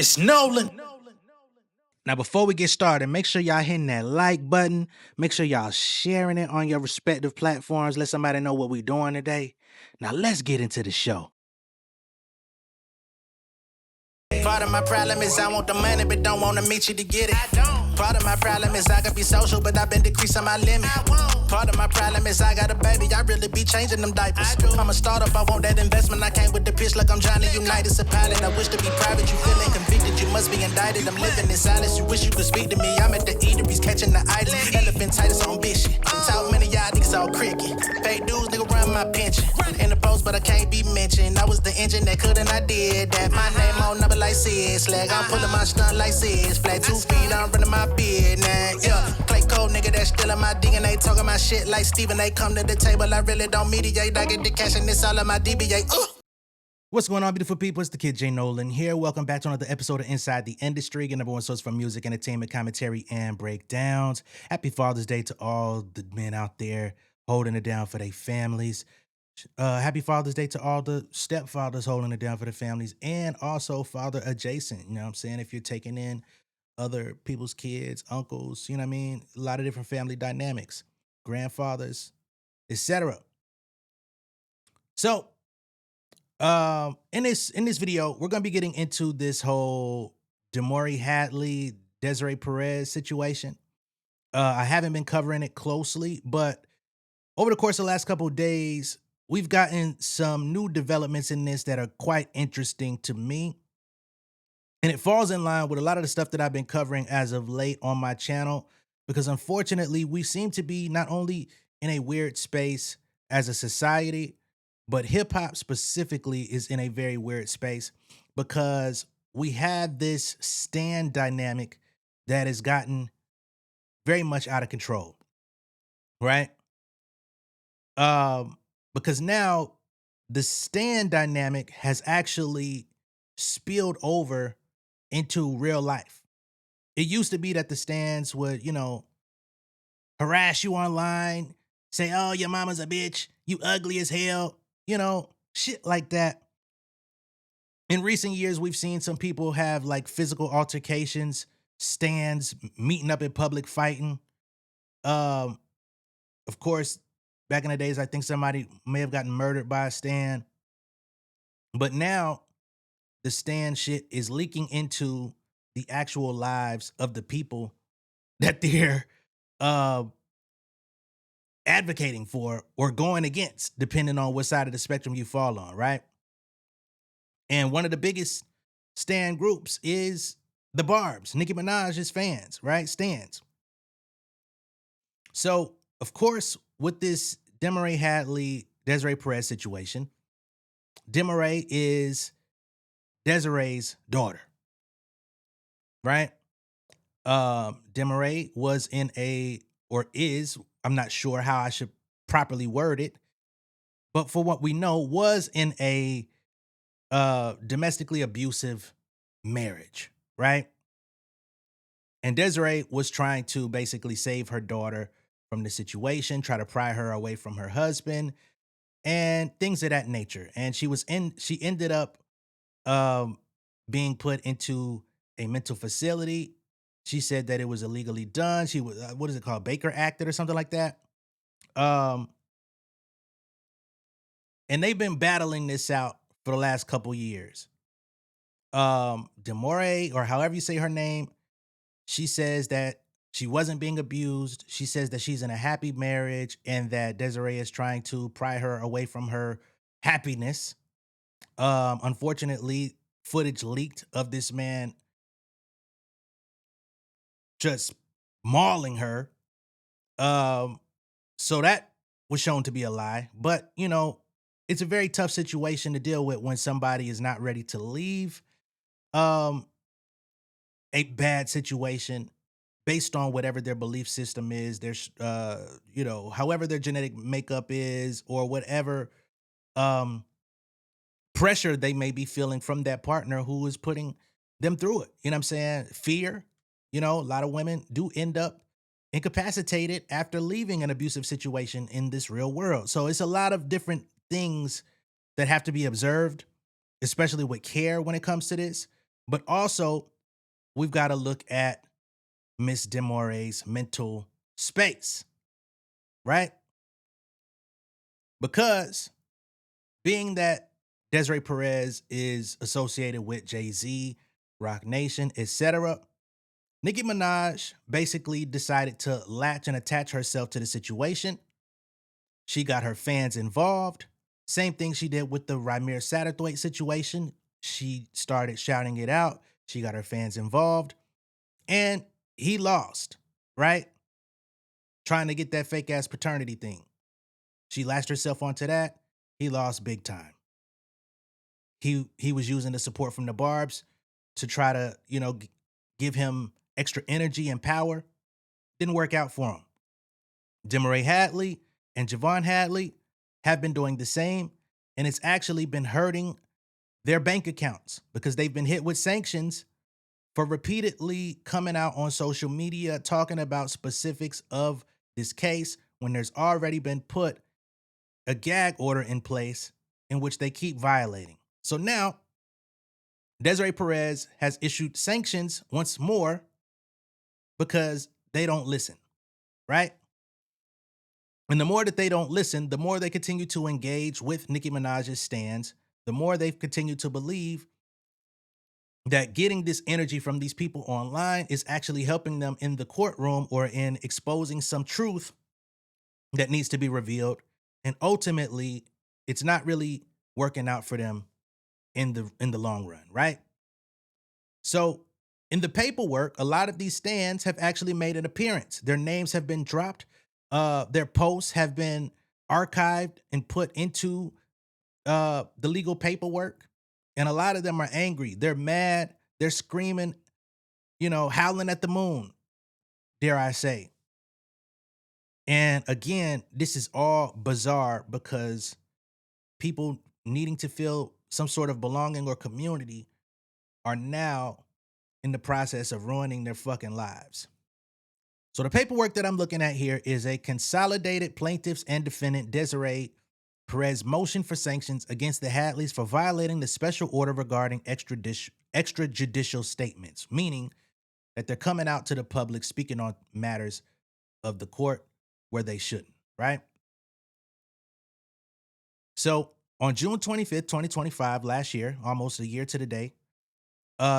It's Nolan. Now, before we get started, make sure y'all hitting that like button. Make sure y'all sharing it on your respective platforms. Let somebody know what we're doing today. Now, let's get into the show. Part of my problem is I want the money, but don't want to meet you to get it. Part of my problem is I could be social, but I've been decreasing my limit. Part of my problem is I got a baby, I really be changing them diapers. I'm a startup, I want that investment. I came with the pitch like I'm Johnny Unitas, a pilot. I wish to be private, you feeling convicted, you must be indicted. I'm living in silence, you wish you could speak to me. I'm at the eateries catching the itis. Elephantitis on bitch. Talk many y'all niggas all cricket. Fake dudes, nigga run my pension. In the post, but I can't be mentioned. I was the engine that could and I did that. My name on number like Sis. Slag, I'm pulling my stunt like Sis. Flat 2 feet, I'm running my beard now. Yeah, Clay Code nigga that's still in my DNA. Talking my shit like Steven. They come to the table, I really don't mediate. I get the cash and it's all in my DBA. What's going on, beautiful people? It's the kid J Nolan here. Welcome back to another episode of Inside the Industry, your number one source for music, entertainment, commentary, and breakdowns. Happy Father's Day to all the men out there holding it down for their families. Happy Father's Day to all the stepfathers holding it down for their families, and also father adjacent. You know what I'm saying? If you're taking in other people's kids, uncles, you know what I mean? A lot of different family dynamics, grandfathers, etc. So, in this video, we're gonna be getting into this whole Demoree Hadley, Desiree Perez situation. I haven't been covering it closely, but over the course of the last couple of days, we've gotten some new developments in this that are quite interesting to me. And it falls in line with a lot of the stuff that I've been covering as of late on my channel, because unfortunately, we seem to be not only in a weird space as a society, but hip hop specifically is in a very weird space because we have this stan dynamic that has gotten very much out of control, right? Because now the stan dynamic has actually spilled over into real life. It used to be that the stans would, harass you online, say, "Oh, your mama's a bitch, you ugly as hell," shit like that. In recent years, we've seen some people have like physical altercations, stands, meeting up in public, fighting. Of course, back in the days, I think somebody may have gotten murdered by a stand. But now the stand shit is leaking into the actual lives of the people that they're advocating for or going against, depending on what side of the spectrum you fall on, right? And one of the biggest stan groups is the Barbs, Nicki Minaj's fans, right? Stans. So, of course, with this Demoree Hadley, Desiree Perez situation, Demoree is Desiree's daughter, right? Demoree was in I'm not sure how I should properly word it, but for what we know, was in a domestically abusive marriage, right? And Desiree was trying to basically save her daughter from the situation, try to pry her away from her husband, and things of that nature. And she ended up being put into a mental facility. She said that it was illegally done. She was, what is it called? Baker acted or something like that. And they've been battling this out for the last couple years. Demoree, or however you say her name, she says that she wasn't being abused. She says that she's in a happy marriage and that Desiree is trying to pry her away from her happiness. Unfortunately, footage leaked of this man just mauling her. So that was shown to be a lie. But, it's a very tough situation to deal with when somebody is not ready to leave a bad situation based on whatever their belief system is, their however their genetic makeup is, or whatever pressure they may be feeling from that partner who is putting them through it. You know what I'm saying? Fear. A lot of women do end up incapacitated after leaving an abusive situation in this real world. So it's a lot of different things that have to be observed, especially with care when it comes to this. But also, we've got to look at Miss Demoree's mental space, right? Because being that Desiree Perez is associated with Jay-Z, Rock Nation, etc., Nicki Minaj basically decided to latch and attach herself to the situation. She got her fans involved. Same thing she did with the Rymir Satterthwaite situation. She started shouting it out. She got her fans involved. And he lost, right? Trying to get that fake ass paternity thing. She latched herself onto that. He lost big time. He was using the support from the Barbs to try to, give him extra energy and power. Didn't work out for him. Demoree Hadley and Javon Hadley have been doing the same, and it's actually been hurting their bank accounts because they've been hit with sanctions for repeatedly coming out on social media talking about specifics of this case when there's already been put a gag order in place in which they keep violating. So now Desiree Perez has issued sanctions once more because they don't listen, right? And the more that they don't listen, the more they continue to engage with Nicki Minaj's stands, the more they've continued to believe that getting this energy from these people online is actually helping them in the courtroom or in exposing some truth that needs to be revealed. And ultimately, it's not really working out for them in the long run, right? So in the paperwork, a lot of these stands have actually made an appearance. Their names have been dropped. Their posts have been archived and put into the legal paperwork. And a lot of them are angry. They're mad. They're screaming, howling at the moon, dare I say. And again, this is all bizarre because people needing to feel some sort of belonging or community are now in the process of ruining their fucking lives. So the paperwork that I'm looking at here is a consolidated plaintiffs and defendant Desiree Perez motion for sanctions against the Hadleys for violating the special order regarding extrajudicial statements, meaning that they're coming out to the public speaking on matters of the court where they shouldn't, right? So on June 25th, 2025, last year, almost a year to the day,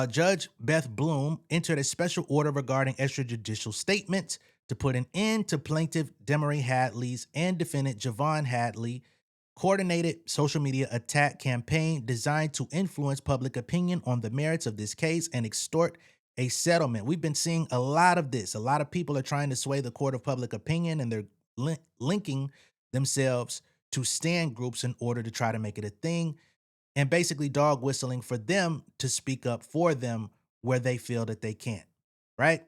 Judge Beth Bloom entered a special order regarding extrajudicial statements to put an end to plaintiff Demoree Hadley's and defendant Javon Hadley coordinated social media attack campaign designed to influence public opinion on the merits of this case and extort a settlement. We've been seeing a lot of this. A lot of people are trying to sway the court of public opinion, and they're linking themselves to stand groups in order to try to make it a thing, and basically dog whistling for them to speak up for them where they feel that they can't, right?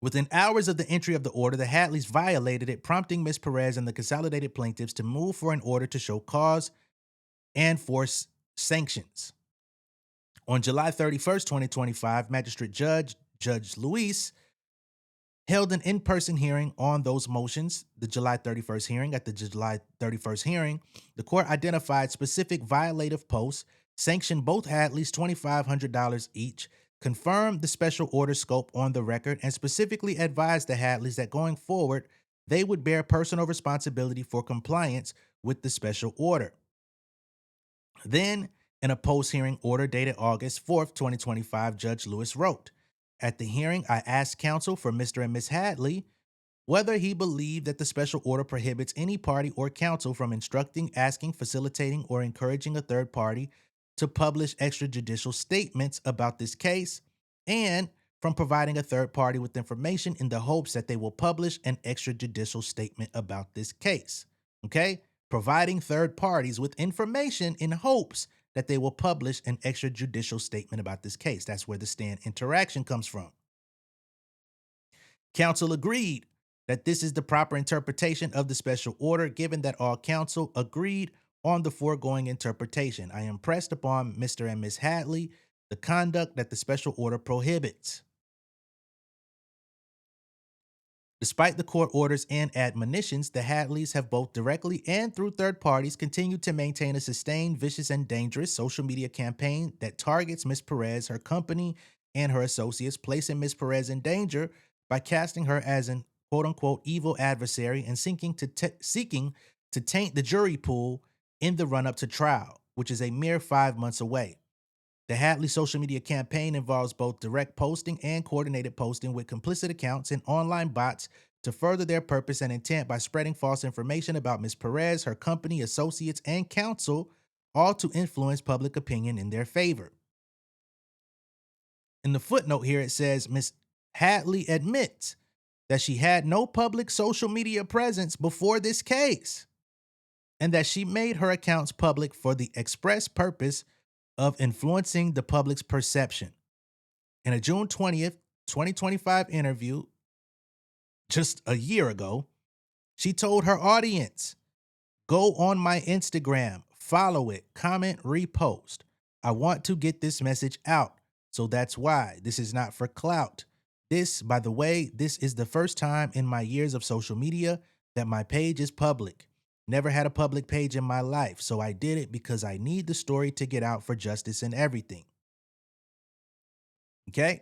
Within hours of the entry of the order, the Hadleys violated it, prompting Ms. Perez and the consolidated plaintiffs to move for an order to show cause and force sanctions. On July 31st, 2025, Magistrate Judge Luis, held an in-person hearing on those motions, the July 31st hearing. At the July 31st hearing, the court identified specific violative posts, sanctioned both Hadleys $2,500 each, confirmed the special order scope on the record, and specifically advised the Hadleys that going forward, they would bear personal responsibility for compliance with the special order. Then, in a post-hearing order dated August 4th, 2025, Judge Lewis wrote, "At the hearing, I asked counsel for Mr. and Ms. Hadley whether he believed that the special order prohibits any party or counsel from instructing, asking, facilitating, or encouraging a third party to publish extrajudicial statements about this case, and from providing a third party with information in the hopes that they will publish an extrajudicial statement about this case." Okay? Providing third parties with information in hopes that they will publish an extrajudicial statement about this case. That's where the stand interaction comes from. Counsel agreed that this is the proper interpretation of the special order, given that all counsel agreed on the foregoing interpretation. I impressed upon Mr. and Ms. Hadley the conduct that the special order prohibits. Despite the court orders and admonitions, the Hadleys have both directly and through third parties continued to maintain a sustained, vicious, and dangerous social media campaign that targets Ms. Perez, her company, and her associates, placing Ms. Perez in danger by casting her as an quote unquote evil adversary and seeking to taint the jury pool in the run up to trial, which is a mere 5 months away. The Hadley social media campaign involves both direct posting and coordinated posting with complicit accounts and online bots to further their purpose and intent by spreading false information about Ms. Perez, her company, associates, and counsel, all to influence public opinion in their favor. In the footnote here, it says Ms. Hadley admits that she had no public social media presence before this case and that she made her accounts public for the express purpose of influencing the public's perception. In a June 20th, 2025 interview just a year ago, she told her audience, "Go on my Instagram, follow it, comment, repost. I want to get this message out. So that's why. This is not for clout. This, by the way, this is the first time in my years of social media that my page is public. Never had a public page in my life, so I did it because I need the story to get out for justice and everything." Okay?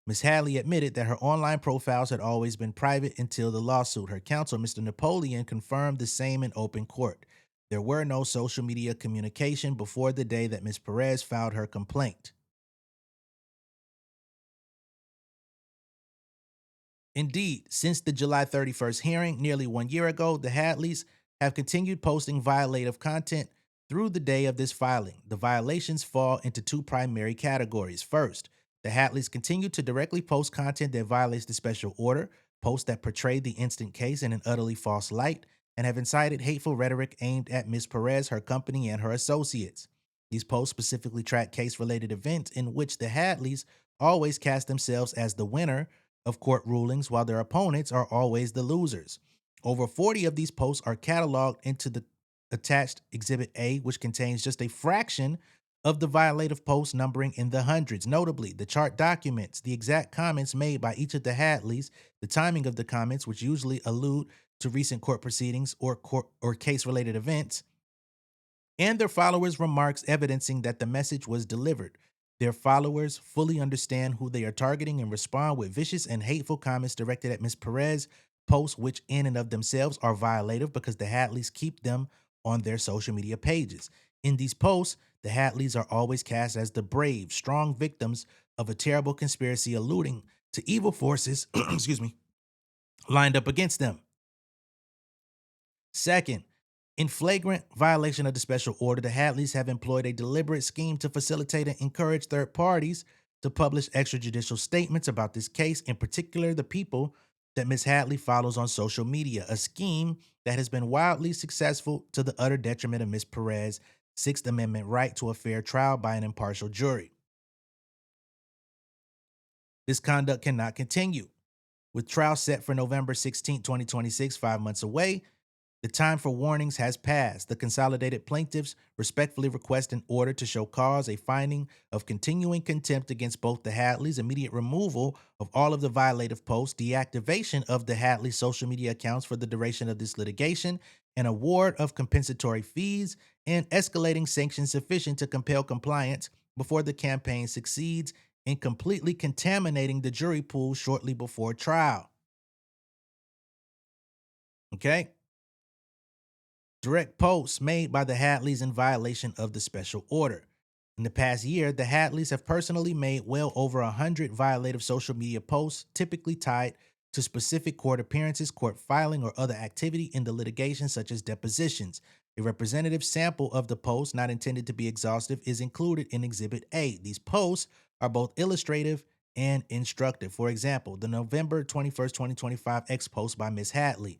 Ms. Hadley admitted that her online profiles had always been private until the lawsuit. Her counsel, Mr. Napoleon, confirmed the same in open court. There were no social media communication before the day that Ms. Perez filed her complaint. Indeed, since the July 31st hearing nearly 1 year ago, the Hadleys have continued posting violative content through the day of this filing. The violations fall into two primary categories. First, the Hadleys continue to directly post content that violates the special order, posts that portray the instant case in an utterly false light, and have incited hateful rhetoric aimed at Ms. Perez, her company, and her associates. These posts specifically track case-related events in which the Hadleys always cast themselves as the winner of court rulings, while their opponents are always the losers. Over 40 of these posts are cataloged into the attached Exhibit A, which contains just a fraction of the violative posts, numbering in the hundreds. Notably, the chart documents the exact comments made by each of the Hadleys, the timing of the comments, which usually allude to recent court proceedings or case-related events, and their followers' remarks evidencing that the message was delivered. Their followers fully understand who they are targeting and respond with vicious and hateful comments directed at Ms. Perez, posts which in and of themselves are violative because the Hadleys keep them on their social media pages. In these posts, the Hadleys are always cast as the brave, strong victims of a terrible conspiracy alluding to evil forces, excuse me, lined up against them. Second, in flagrant violation of the special order, the Hadleys have employed a deliberate scheme to facilitate and encourage third parties to publish extrajudicial statements about this case, in particular the people that Ms. Hadley follows on social media, a scheme that has been wildly successful to the utter detriment of Ms. Perez's Sixth Amendment right to a fair trial by an impartial jury. This conduct cannot continue. With trial set for November 16, 2026, 5 months away, the time for warnings has passed. The consolidated plaintiffs respectfully request an order to show cause, a finding of continuing contempt against both the Hadleys, immediate removal of all of the violative posts, deactivation of the Hadley social media accounts for the duration of this litigation, an award of compensatory fees, and escalating sanctions sufficient to compel compliance before the campaign succeeds in completely contaminating the jury pool shortly before trial. Okay? Direct posts made by the Hadleys in violation of the special order. In the past year, the Hadleys have personally made well over 100 violative social media posts, typically tied to specific court appearances, court filing, or other activity in the litigation, such as depositions. A representative sample of the posts, not intended to be exhaustive, is included in Exhibit A. These posts are both illustrative and instructive. For example, the November 21st, 2025 X post by Ms. Hadley.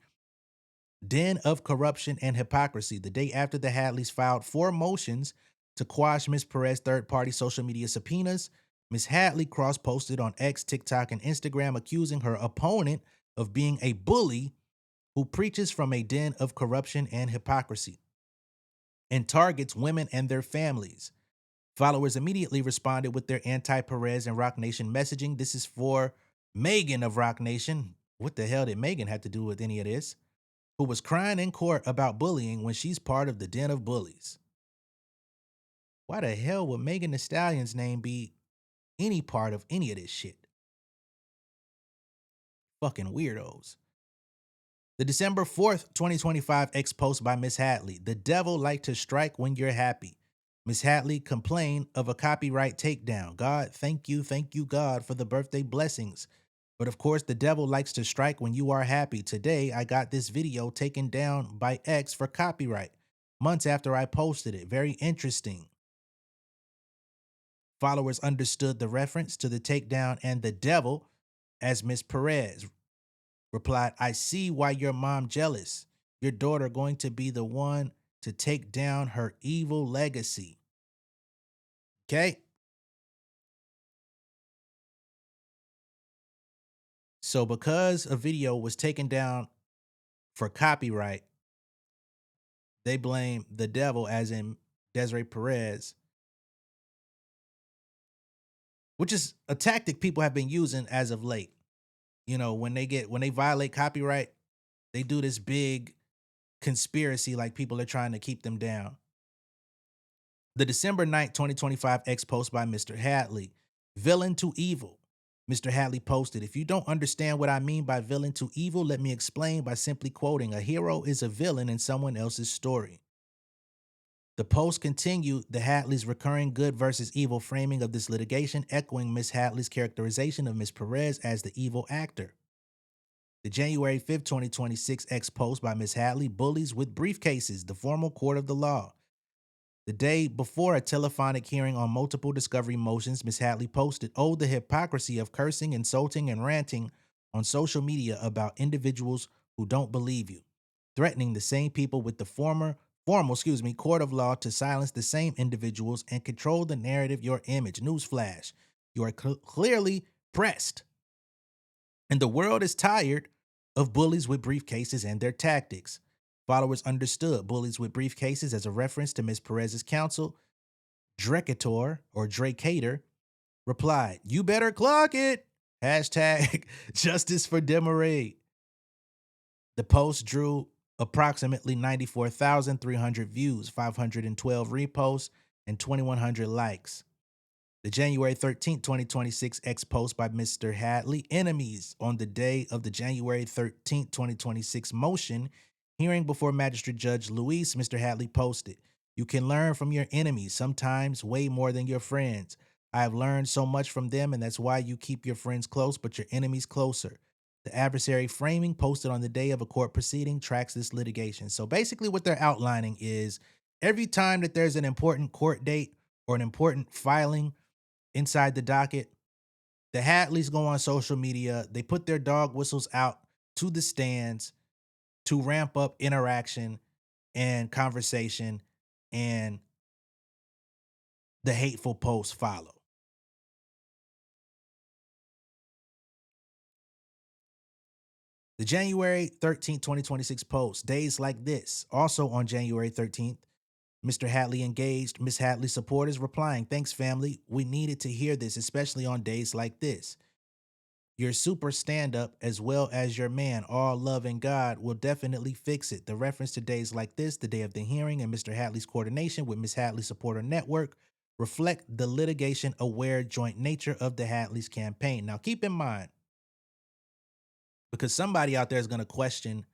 Den of corruption and hypocrisy. The day after the Hadleys filed 4 motions to quash Ms. Perez's third-party social media subpoenas, Ms. Hadley cross-posted on X, TikTok, and Instagram accusing her opponent of being a bully who preaches from a den of corruption and hypocrisy and targets women and their families. Followers immediately responded with their anti-Perez and Roc Nation messaging. This is for Megan of Rock Nation, what the hell did Megan have to do with any of this? Who was crying in court about bullying when she's part of the den of bullies. Why the hell would Megan Thee Stallion's name be any part of any of this shit? Fucking weirdos. The December 4th, 2025 X post by Miss Hadley. The devil like to strike when you're happy. Miss Hadley complained of a copyright takedown. God, thank you, God, for the birthday blessings. But of course, the devil likes to strike when you are happy. Today, I got this video taken down by X for copyright, months after I posted it. Very interesting. Followers understood the reference to the takedown and the devil as Miss Perez replied, I see why your mom jealous. Your daughter going to be the one to take down her evil legacy. Okay? So because a video was taken down for copyright, they blame the devil, as in Desiree Perez, which is a tactic people have been using as of late. You know, when they violate copyright, they do this big conspiracy like people are trying to keep them down. The December 9th, 2025 X post by Mr. Hadley. Villain to evil. Mr. Hadley posted, if you don't understand what I mean by villain to evil, let me explain by simply quoting, a hero is a villain in someone else's story. The post continued the Hadley's recurring good versus evil framing of this litigation, echoing Miss Hadley's characterization of Miss Perez as the evil actor. The January 5th, 2026 X post by Miss Hadley, bullies with briefcases, the formal court of the law. The day before a telephonic hearing on multiple discovery motions, Ms. Hadley posted, oh, the hypocrisy of cursing, insulting, and ranting on social media about individuals who don't believe you, threatening the same people with the formal court of law to silence the same individuals and control the narrative, your image. Newsflash, you are clearly pressed. And the world is tired of bullies with briefcases and their tactics. Followers understood bullies with briefcases as a reference to Ms. Perez's counsel. Dracator replied, you better clock it. Hashtag justice for Demoree. The post drew approximately 94,300 views, 512 reposts, and 2,100 likes. The January 13th, 2026 X post by Mr. Hadley, enemies on the day of the January 13th, 2026 motion hearing before Magistrate Judge Luis, Mr. Hadley posted, you can learn from your enemies, sometimes way more than your friends. I have learned so much from them, and that's why you keep your friends close, but your enemies closer. The adversary framing posted on the day of a court proceeding tracks this litigation. So basically what they're outlining is every time that there's an important court date or an important filing inside the docket, the Hadleys go on social media, they put their dog whistles out to the stands to ramp up interaction and conversation, and the hateful posts follow. The January 13th, 2026 post, days like this. Also on January 13th, Mr. Hadley engaged Miss Hadley supporters, replying, thanks, family. We needed to hear this, especially on days like this. Your super stand-up as well as your man, all love and God, will definitely fix it. The reference to days like this, the day of the hearing, and Mr. Hadley's coordination with Miss Hadley Supporter Network reflect the litigation-aware joint nature of the Hadley's campaign. Now, keep in mind, because somebody out there is going to question,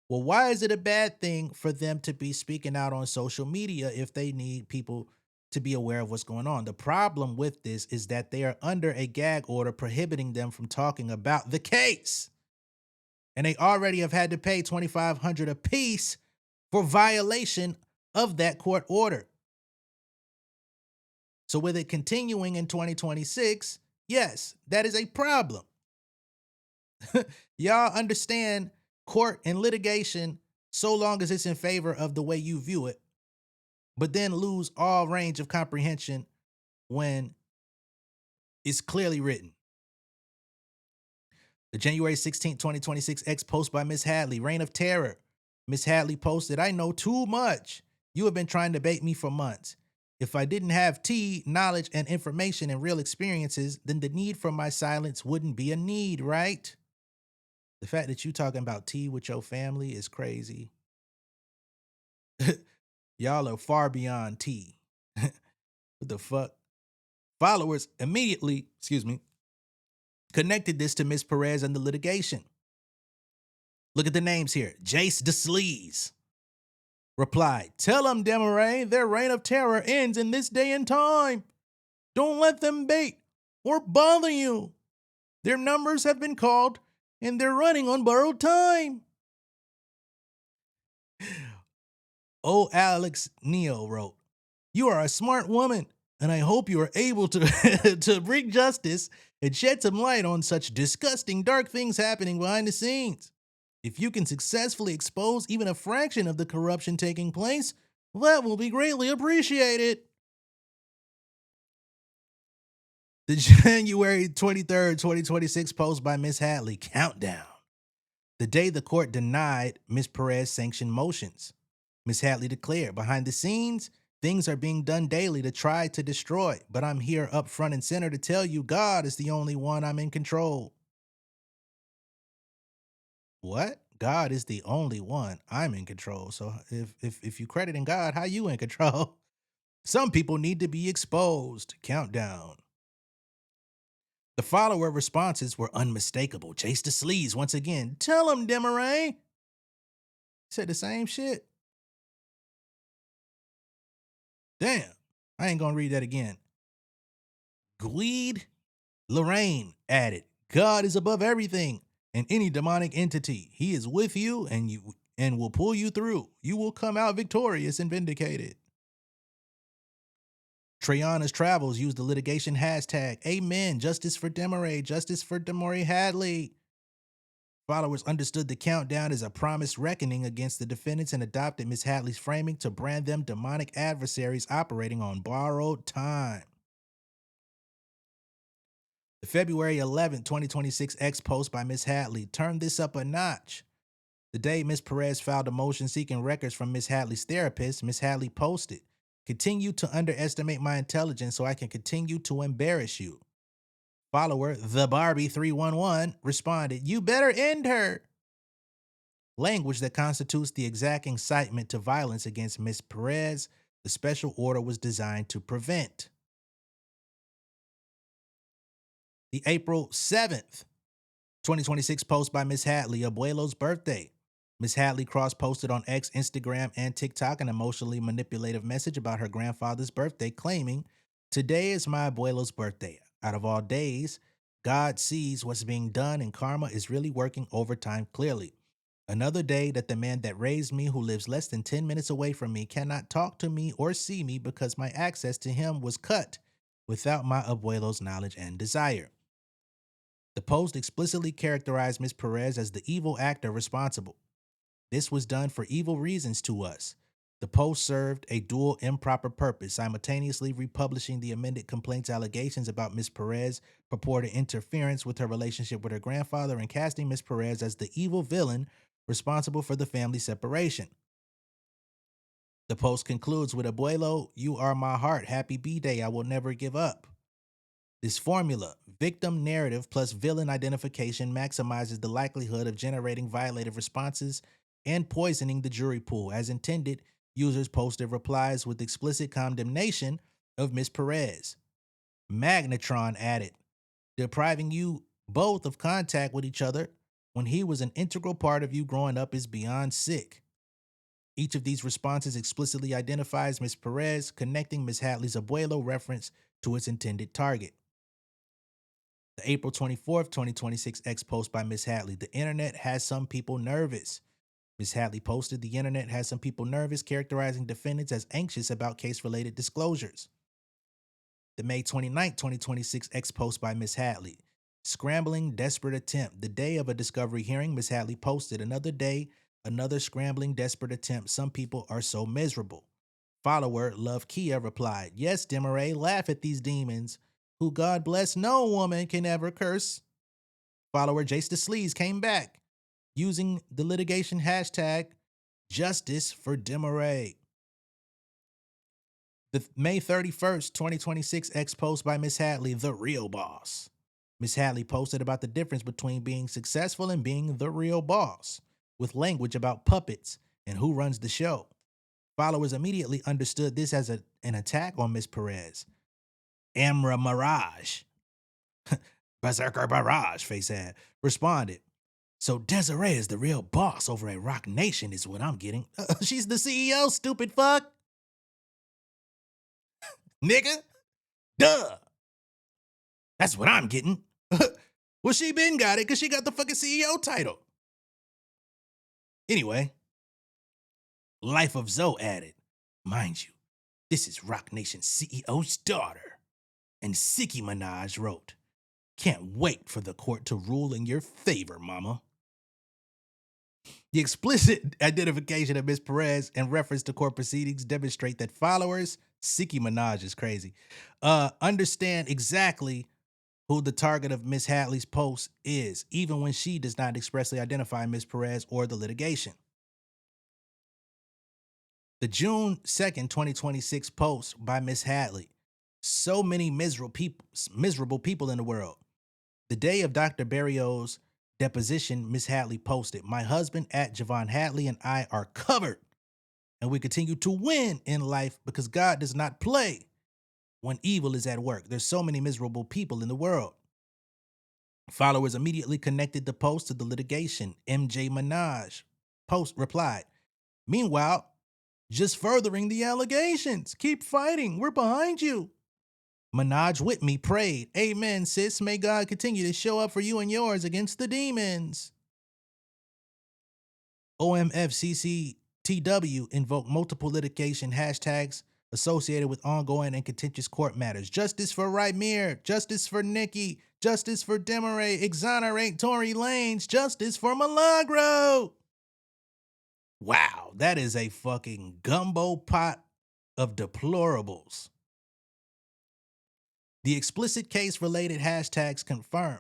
well, why is it a bad thing for them to be speaking out on social media if they need people to be aware of what's going on? The problem with this is that they are under a gag order prohibiting them from talking about the case. And they already have had to pay $2,500 apiece for violation of that court order. So with it continuing in 2026, yes, that is a problem. Y'all understand court and litigation so long as it's in favor of the way you view it, but then lose all range of comprehension when it's clearly written. The January 16th, 2026 X post by Miss Hadley, Reign of Terror. Miss Hadley posted, I know too much. You have been trying to bait me for months. If I didn't have tea, knowledge, and information and real experiences, then the need for my silence wouldn't be a need, right? The fact that you talking about tea with your family is crazy. Y'all are far beyond tea. What the fuck? Followers immediately, connected this to Miss Perez and the litigation. Look at the names here. Jace the Sleaze replied, "Tell them, Demoree, their reign of terror ends in this day and time. Don't let them bait or bother you. Their numbers have been called and they're running on borrowed time." Oh, Alex Neo wrote, "You are a smart woman, and I hope you are able to, to bring justice and shed some light on such disgusting, dark things happening behind the scenes. If you can successfully expose even a fraction of the corruption taking place, that will be greatly appreciated." The January 23rd, 2026 post by Miss Hadley, countdown. The day the court denied Miss Perez sanctioned motions. Miss Hadley declared, "Behind the scenes, things are being done daily to try to destroy, but I'm here up front and center to tell you God is the only one I'm in control." What? God is the only one I'm in control. So if you credit in God, how you in control? Some people need to be exposed. Countdown. The follower responses were unmistakable. Jace the Sleaze once again. "Tell him, Demoree." Said the same shit. Damn. I ain't gonna read that again. Gweed Lorraine added, "God is above everything and any demonic entity. He is with you and will pull you through. You will come out victorious and vindicated." Trayana's Travels used the litigation hashtag, "Amen, justice for Demoree, justice for Demoree Hadley." Followers understood the countdown as a promised reckoning against the defendants and adopted Ms. Hadley's framing to brand them demonic adversaries operating on borrowed time. The February 11th, 2026 X post by Ms. Hadley turned this up a notch. The day Ms. Perez filed a motion seeking records from Ms. Hadley's therapist, Ms. Hadley posted, "Continue to underestimate my intelligence so I can continue to embarrass you." Follower, the Barbie 311, responded, "You better end her." Language that constitutes the exact incitement to violence against Ms. Perez, the special order was designed to prevent. The April 7th, 2026 post by Ms. Hadley, Abuelo's birthday. Ms. Hadley cross-posted on X, Instagram, and TikTok an emotionally manipulative message about her grandfather's birthday, claiming, "Today is my abuelo's birthday. Out of all days, God sees what's being done and karma is really working overtime clearly. Another day that the man that raised me, who lives less than 10 minutes away from me, cannot talk to me or see me because my access to him was cut without my abuelo's knowledge and desire." The post explicitly characterized Ms. Perez as the evil actor responsible. "This was done for evil reasons to us." The post served a dual improper purpose, simultaneously republishing the amended complaint's allegations about Ms. Perez's purported interference with her relationship with her grandfather and casting Ms. Perez as the evil villain responsible for the family separation. The post concludes with, "Abuelo, you are my heart. Happy B-Day. I will never give up." This formula, victim narrative plus villain identification, maximizes the likelihood of generating violative responses and poisoning the jury pool. As intended, users posted replies with explicit condemnation of Ms. Perez. Magnetron added, "Depriving you both of contact with each other when he was an integral part of you growing up is beyond sick." Each of these responses explicitly identifies Ms. Perez, connecting Ms. Hadley's abuelo reference to its intended target. The April 24th, 2026 X post by Ms. Hadley, "The internet has some people nervous." Ms. Hadley posted, "The internet has some people nervous," characterizing defendants as anxious about case-related disclosures. The May 29th, 2026 X post by Ms. Hadley, "Scrambling, desperate attempt." The day of a discovery hearing, Ms. Hadley posted, "Another day, another scrambling, desperate attempt. Some people are so miserable." Follower, Love Kia, replied, "Yes, Demoree, laugh at these demons, who God bless no woman can ever curse." Follower, Jace the Sleaze, came back using the litigation hashtag, "Justice for Demoree." The May 31st, 2026 X post by Miss Hadley, the real boss. Miss Hadley posted about the difference between being successful and being the real boss, with language about puppets and who runs the show. Followers immediately understood this as an attack on Miss Perez. Amra Mirage, Berserker Barrage, face ad, responded. So Desiree is the real boss over at Rock Nation is what I'm getting. She's the CEO, stupid fuck. Nigga. Duh. That's what I'm getting. Well, she been got it because she got the fucking CEO title. Anyway, Life of Zoe added, mind you, this is Rock Nation's CEO's daughter. And Nicki Minaj wrote, can't wait for the court to rule in your favor, mama. The explicit identification of Ms. Perez and reference to court proceedings demonstrate that followers, Nicki Minaj is crazy, understand exactly who the target of Ms. Hadley's post is, even when she does not expressly identify Ms. Perez or the litigation. The June 2nd, 2026 post by Ms. Hadley. So many miserable people in the world. The day of Dr. Barrio's deposition, Ms. Hadley posted, my husband at Javon Hadley and I are covered, and we continue to win in life because God does not play when evil is at work. There's so many miserable people in the world. Followers immediately connected the post to the litigation. MJ Minaj post replied, meanwhile, just furthering the allegations. Keep fighting. We're behind you. Minaj with me prayed, amen, sis. May God continue to show up for you and yours against the demons. OMFCCTW invoked multiple litigation hashtags associated with ongoing and contentious court matters. Justice for Rymir, justice for Nicki, justice for Demoree, exonerate Tory Lanez, justice for Milagro. Wow, that is a fucking gumbo pot of deplorables. The explicit case-related hashtags confirm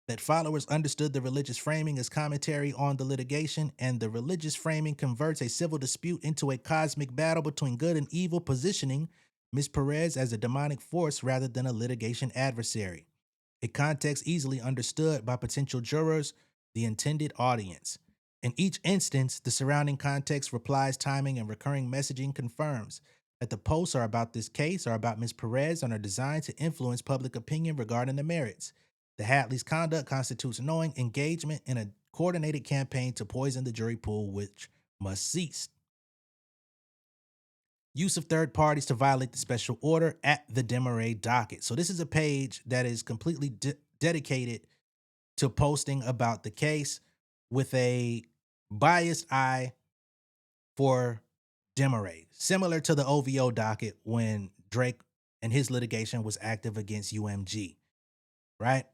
that followers understood the religious framing as commentary on the litigation, and the religious framing converts a civil dispute into a cosmic battle between good and evil, positioning Ms. Perez as a demonic force rather than a litigation adversary. A context easily understood by potential jurors, the intended audience. In each instance, the surrounding context, replies, timing, and recurring messaging confirms that the posts are about this case, are about Ms. Perez, and are designed to influence public opinion regarding the merits. The Hadley's conduct constitutes knowing engagement in a coordinated campaign to poison the jury pool, which must cease. Use of third parties to violate the special order at the Demoree docket. So this is a page that is completely dedicated to posting about the case with a biased eye for Demoree, similar to the OVO docket when Drake and his litigation was active against UMG, right?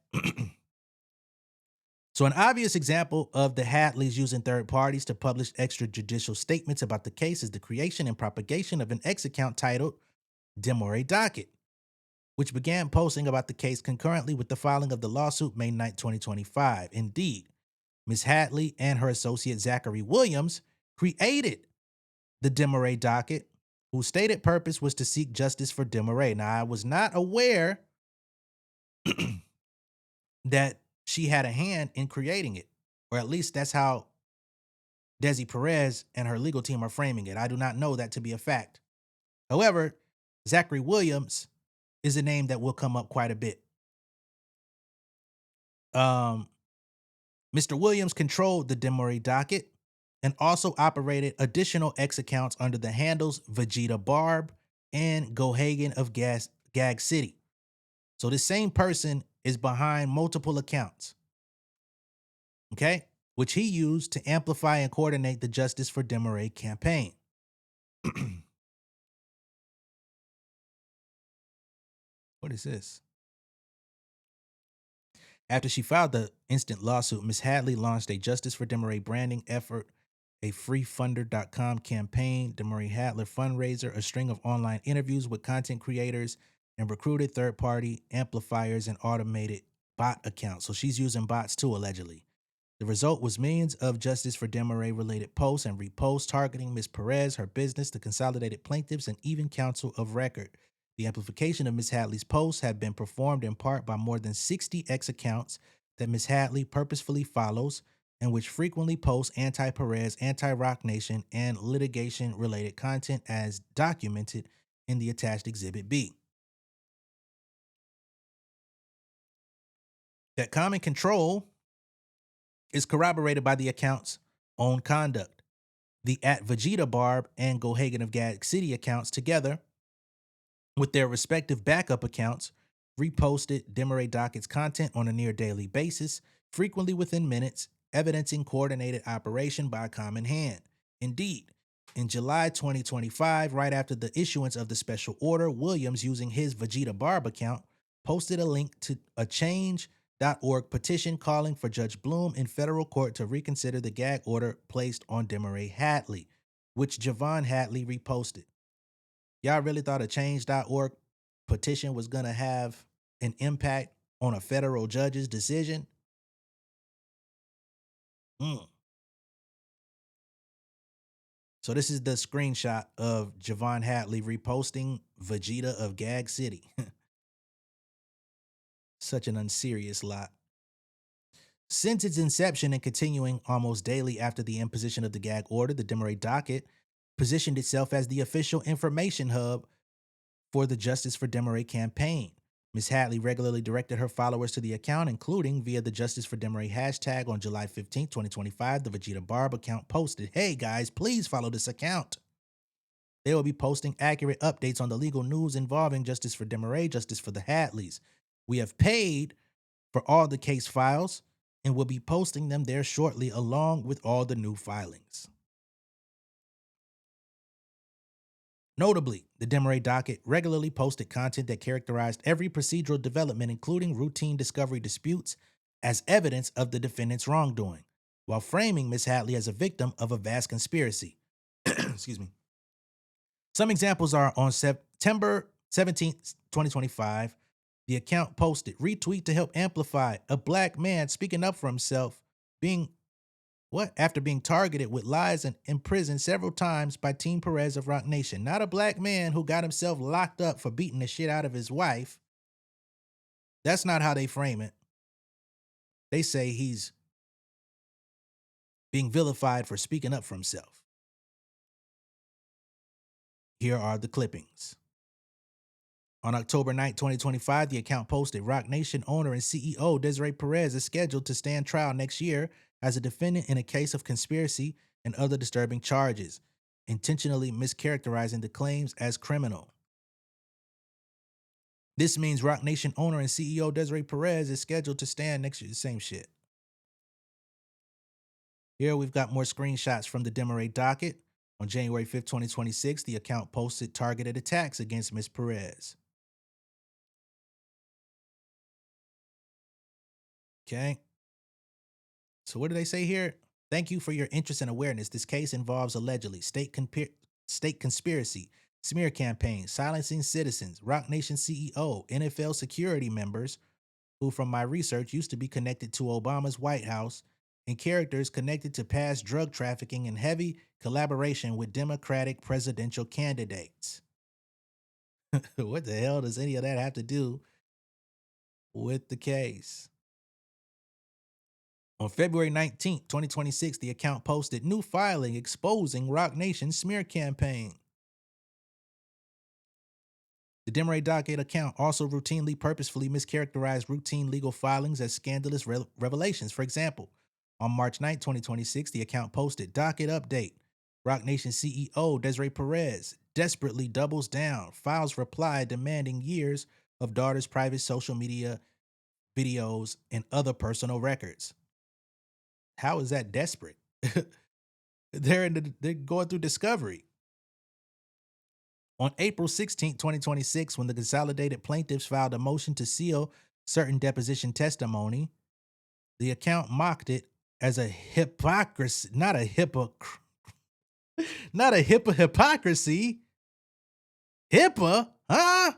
So an obvious example of the Hadleys using third parties to publish extrajudicial statements about the case is the creation and propagation of an X account titled Demoree Docket, which began posting about the case concurrently with the filing of the lawsuit May 9, 2025. Indeed, Ms. Hadley and her associate Zachary Williams created the Demoree Docket, whose stated purpose was to seek justice for Demoree. Now, I was not aware that she had a hand in creating it, or at least that's how Desi Perez and her legal team are framing it. I do not know that to be a fact. However, Zachary Williams is a name that will come up quite a bit. Mr. Williams controlled the Demoree Docket and also operated additional X accounts under the handles Vegeta Barb and Gohagan of Gag City. So the same person is behind multiple accounts, okay, which he used to amplify and coordinate the Justice for Demoree campaign. What is this? After she filed the instant lawsuit, Ms. Hadley launched a Justice for Demoree branding effort, a freefunder.com campaign, Demoree Hadley fundraiser, a string of online interviews with content creators, and recruited third-party amplifiers and automated bot accounts. So she's using bots too, allegedly. The result was millions of Justice for Demoree related posts and reposts targeting Ms. Perez, her business, the consolidated plaintiffs, and even counsel of record. The amplification of Ms. Hadley's posts have been performed in part by more than 60 X accounts that Ms. Hadley purposefully follows and which frequently post anti-Perez, anti-Rock Nation, and litigation-related content as documented in the attached Exhibit B. That common control is corroborated by the account's own conduct. The @Vegeta Barb and Gohagan of Gag City accounts together with their respective backup accounts reposted Demoree docket's content on a near daily basis, frequently within minutes, evidencing coordinated operation by a common hand. Indeed, in July 2025, right after the issuance of the special order, Williams, using his Vegeta Barb account, posted a link to a change.org petition calling for Judge Bloom in federal court to reconsider the gag order placed on Demoree Hadley, which Javon Hadley reposted. Y'all really thought a change.org petition was going to have an impact on a federal judge's decision? So this is the screenshot of Javon Hadley reposting Vegeta of Gag City. Such an unserious lot. Since its inception and continuing almost daily after the imposition of the gag order, the Demoree docket positioned itself as the official information hub for the Justice for Demoree campaign. Ms. Hadley regularly directed her followers to the account, including via the Justice for Demoree hashtag on July 15, 2025. The Vegeta Barb account posted, "Hey guys, please follow this account. They will be posting accurate updates on the legal news involving Justice for Demoree, Justice for the Hadleys. We have paid for all the case files and will be posting them there shortly along with all the new filings." Notably, the Demoree docket regularly posted content that characterized every procedural development, including routine discovery disputes, as evidence of the defendant's wrongdoing, while framing Ms. Hadley as a victim of a vast conspiracy. Excuse me. Some examples are on September 17th, 2025, the account posted, "Retweet to help amplify a black man speaking up for himself after being targeted with lies and imprisoned several times by Team Perez of Rock Nation. Not a black man who got himself locked up for beating the shit out of his wife." That's not how they frame it. They say he's being vilified for speaking up for himself. Here are the clippings. On October 9, 2025, the account posted, "Rock Nation owner and CEO Desiree Perez is scheduled to stand trial next year as a defendant in a case of conspiracy and other disturbing charges, intentionally mischaracterizing the claims as criminal. This means Rock Nation owner and CEO Desiree Perez is scheduled to stand next year." The same shit. Here we've got more screenshots from the Demoree docket. On January 5th, 2026, the account posted targeted attacks against Ms. Perez. Okay. So what do they say here? "Thank you for your interest and awareness. This case involves allegedly state conspiracy, smear campaign, silencing citizens, Rock Nation CEO, NFL security members, who from my research used to be connected to Obama's White House, and characters connected to past drug trafficking and heavy collaboration with Democratic presidential candidates." What the hell does any of that have to do with the case? On February 19th, 2026, the account posted, "New filing exposing Rock Nation smear campaign." The Demoree docket account also purposefully mischaracterized routine legal filings as scandalous revelations. For example, on March 9, 2026, the account posted, "Docket update. Rock Nation CEO Desiree Perez desperately doubles down, files reply demanding years of daughter's private social media videos and other personal records." How is that desperate? They're going through discovery. On April 16, 2026, when the consolidated plaintiffs filed a motion to seal certain deposition testimony, the account mocked it as a hypocrisy, not a hypocrisy. HIPAA, huh?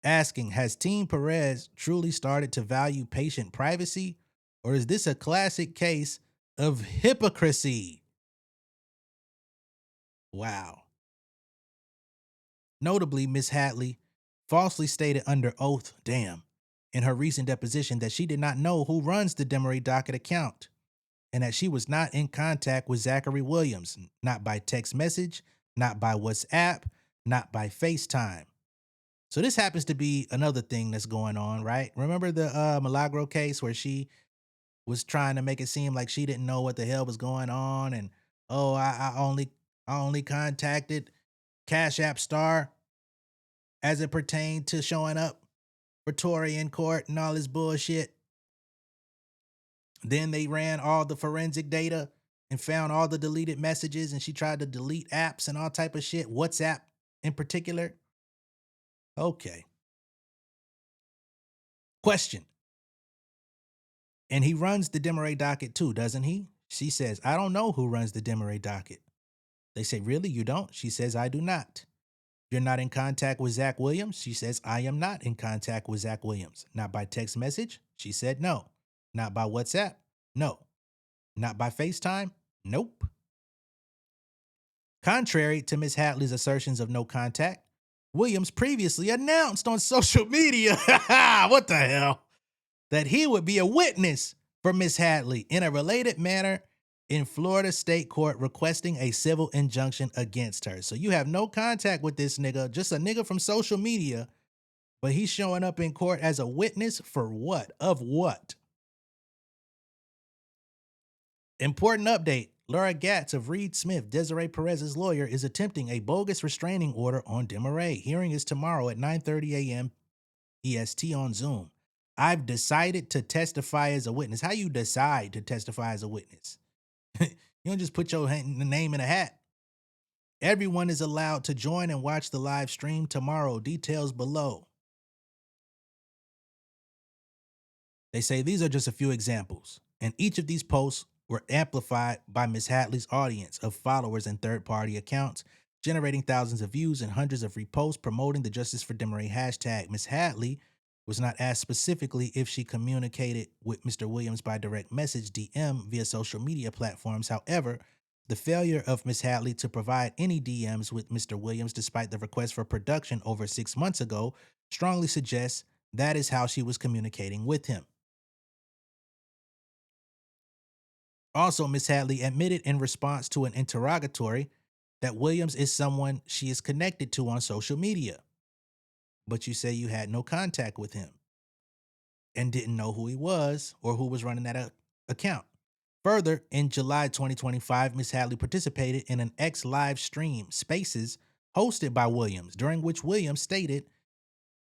asking, has Team Perez truly started to value patient privacy, or is this a classic case of hypocrisy? Wow. Notably, Miss Hadley falsely stated under oath, in her recent deposition that she did not know who runs the Demoree docket account and that she was not in contact with Zachary Williams, not by text message, not by WhatsApp, not by FaceTime. So this happens to be another thing that's going on, right? Remember the Milagro case where she was trying to make it seem like she didn't know what the hell was going on, and oh, I only contacted Cash App Star as it pertained to showing up for Tory in court and all this bullshit. Then they ran all the forensic data and found all the deleted messages, and she tried to delete apps and all type of shit, WhatsApp in particular. Okay. Question. And he runs the Demoree docket too, doesn't he? She says, I don't know who runs the Demoree docket. They say, really? You don't? She says, I do not. You're not in contact with Zach Williams? She says, I am not in contact with Zach Williams. Not by text message? She said, no. Not by WhatsApp? No. Not by FaceTime? Nope. Contrary to Ms. Hadley's assertions of no contact, Williams previously announced on social media, what the hell, that he would be a witness for Ms. Hadley in a related manner in Florida State Court requesting a civil injunction against her. So you have no contact with this nigga, just a nigga from social media, but he's showing up in court as a witness for what? Of what? Important update. Laura Gatz of Reed Smith, Desiree Perez's lawyer, is attempting a bogus restraining order on Demoree. Hearing is tomorrow at 9:30 a.m. EST on Zoom. I've decided to testify as a witness. How you decide to testify as a witness? You don't just put your name in a hat. Everyone is allowed to join and watch the live stream tomorrow. Details below. They say these are just a few examples, and each of these posts were amplified by Ms. Hadley's audience of followers and third-party accounts, generating thousands of views and hundreds of reposts promoting the Justice for Demoree hashtag. Ms. Hadley was not asked specifically if she communicated with Mr. Williams by direct message DM via social media platforms. However, the failure of Ms. Hadley to provide any DMs with Mr. Williams despite the request for production over 6 months ago strongly suggests that is how she was communicating with him. Also, Ms. Hadley admitted in response to an interrogatory that Williams is someone she is connected to on social media. But you say you had no contact with him and didn't know who he was or who was running that account. Further, in July 2025, Ms. Hadley participated in an X live stream, Spaces, hosted by Williams, during which Williams stated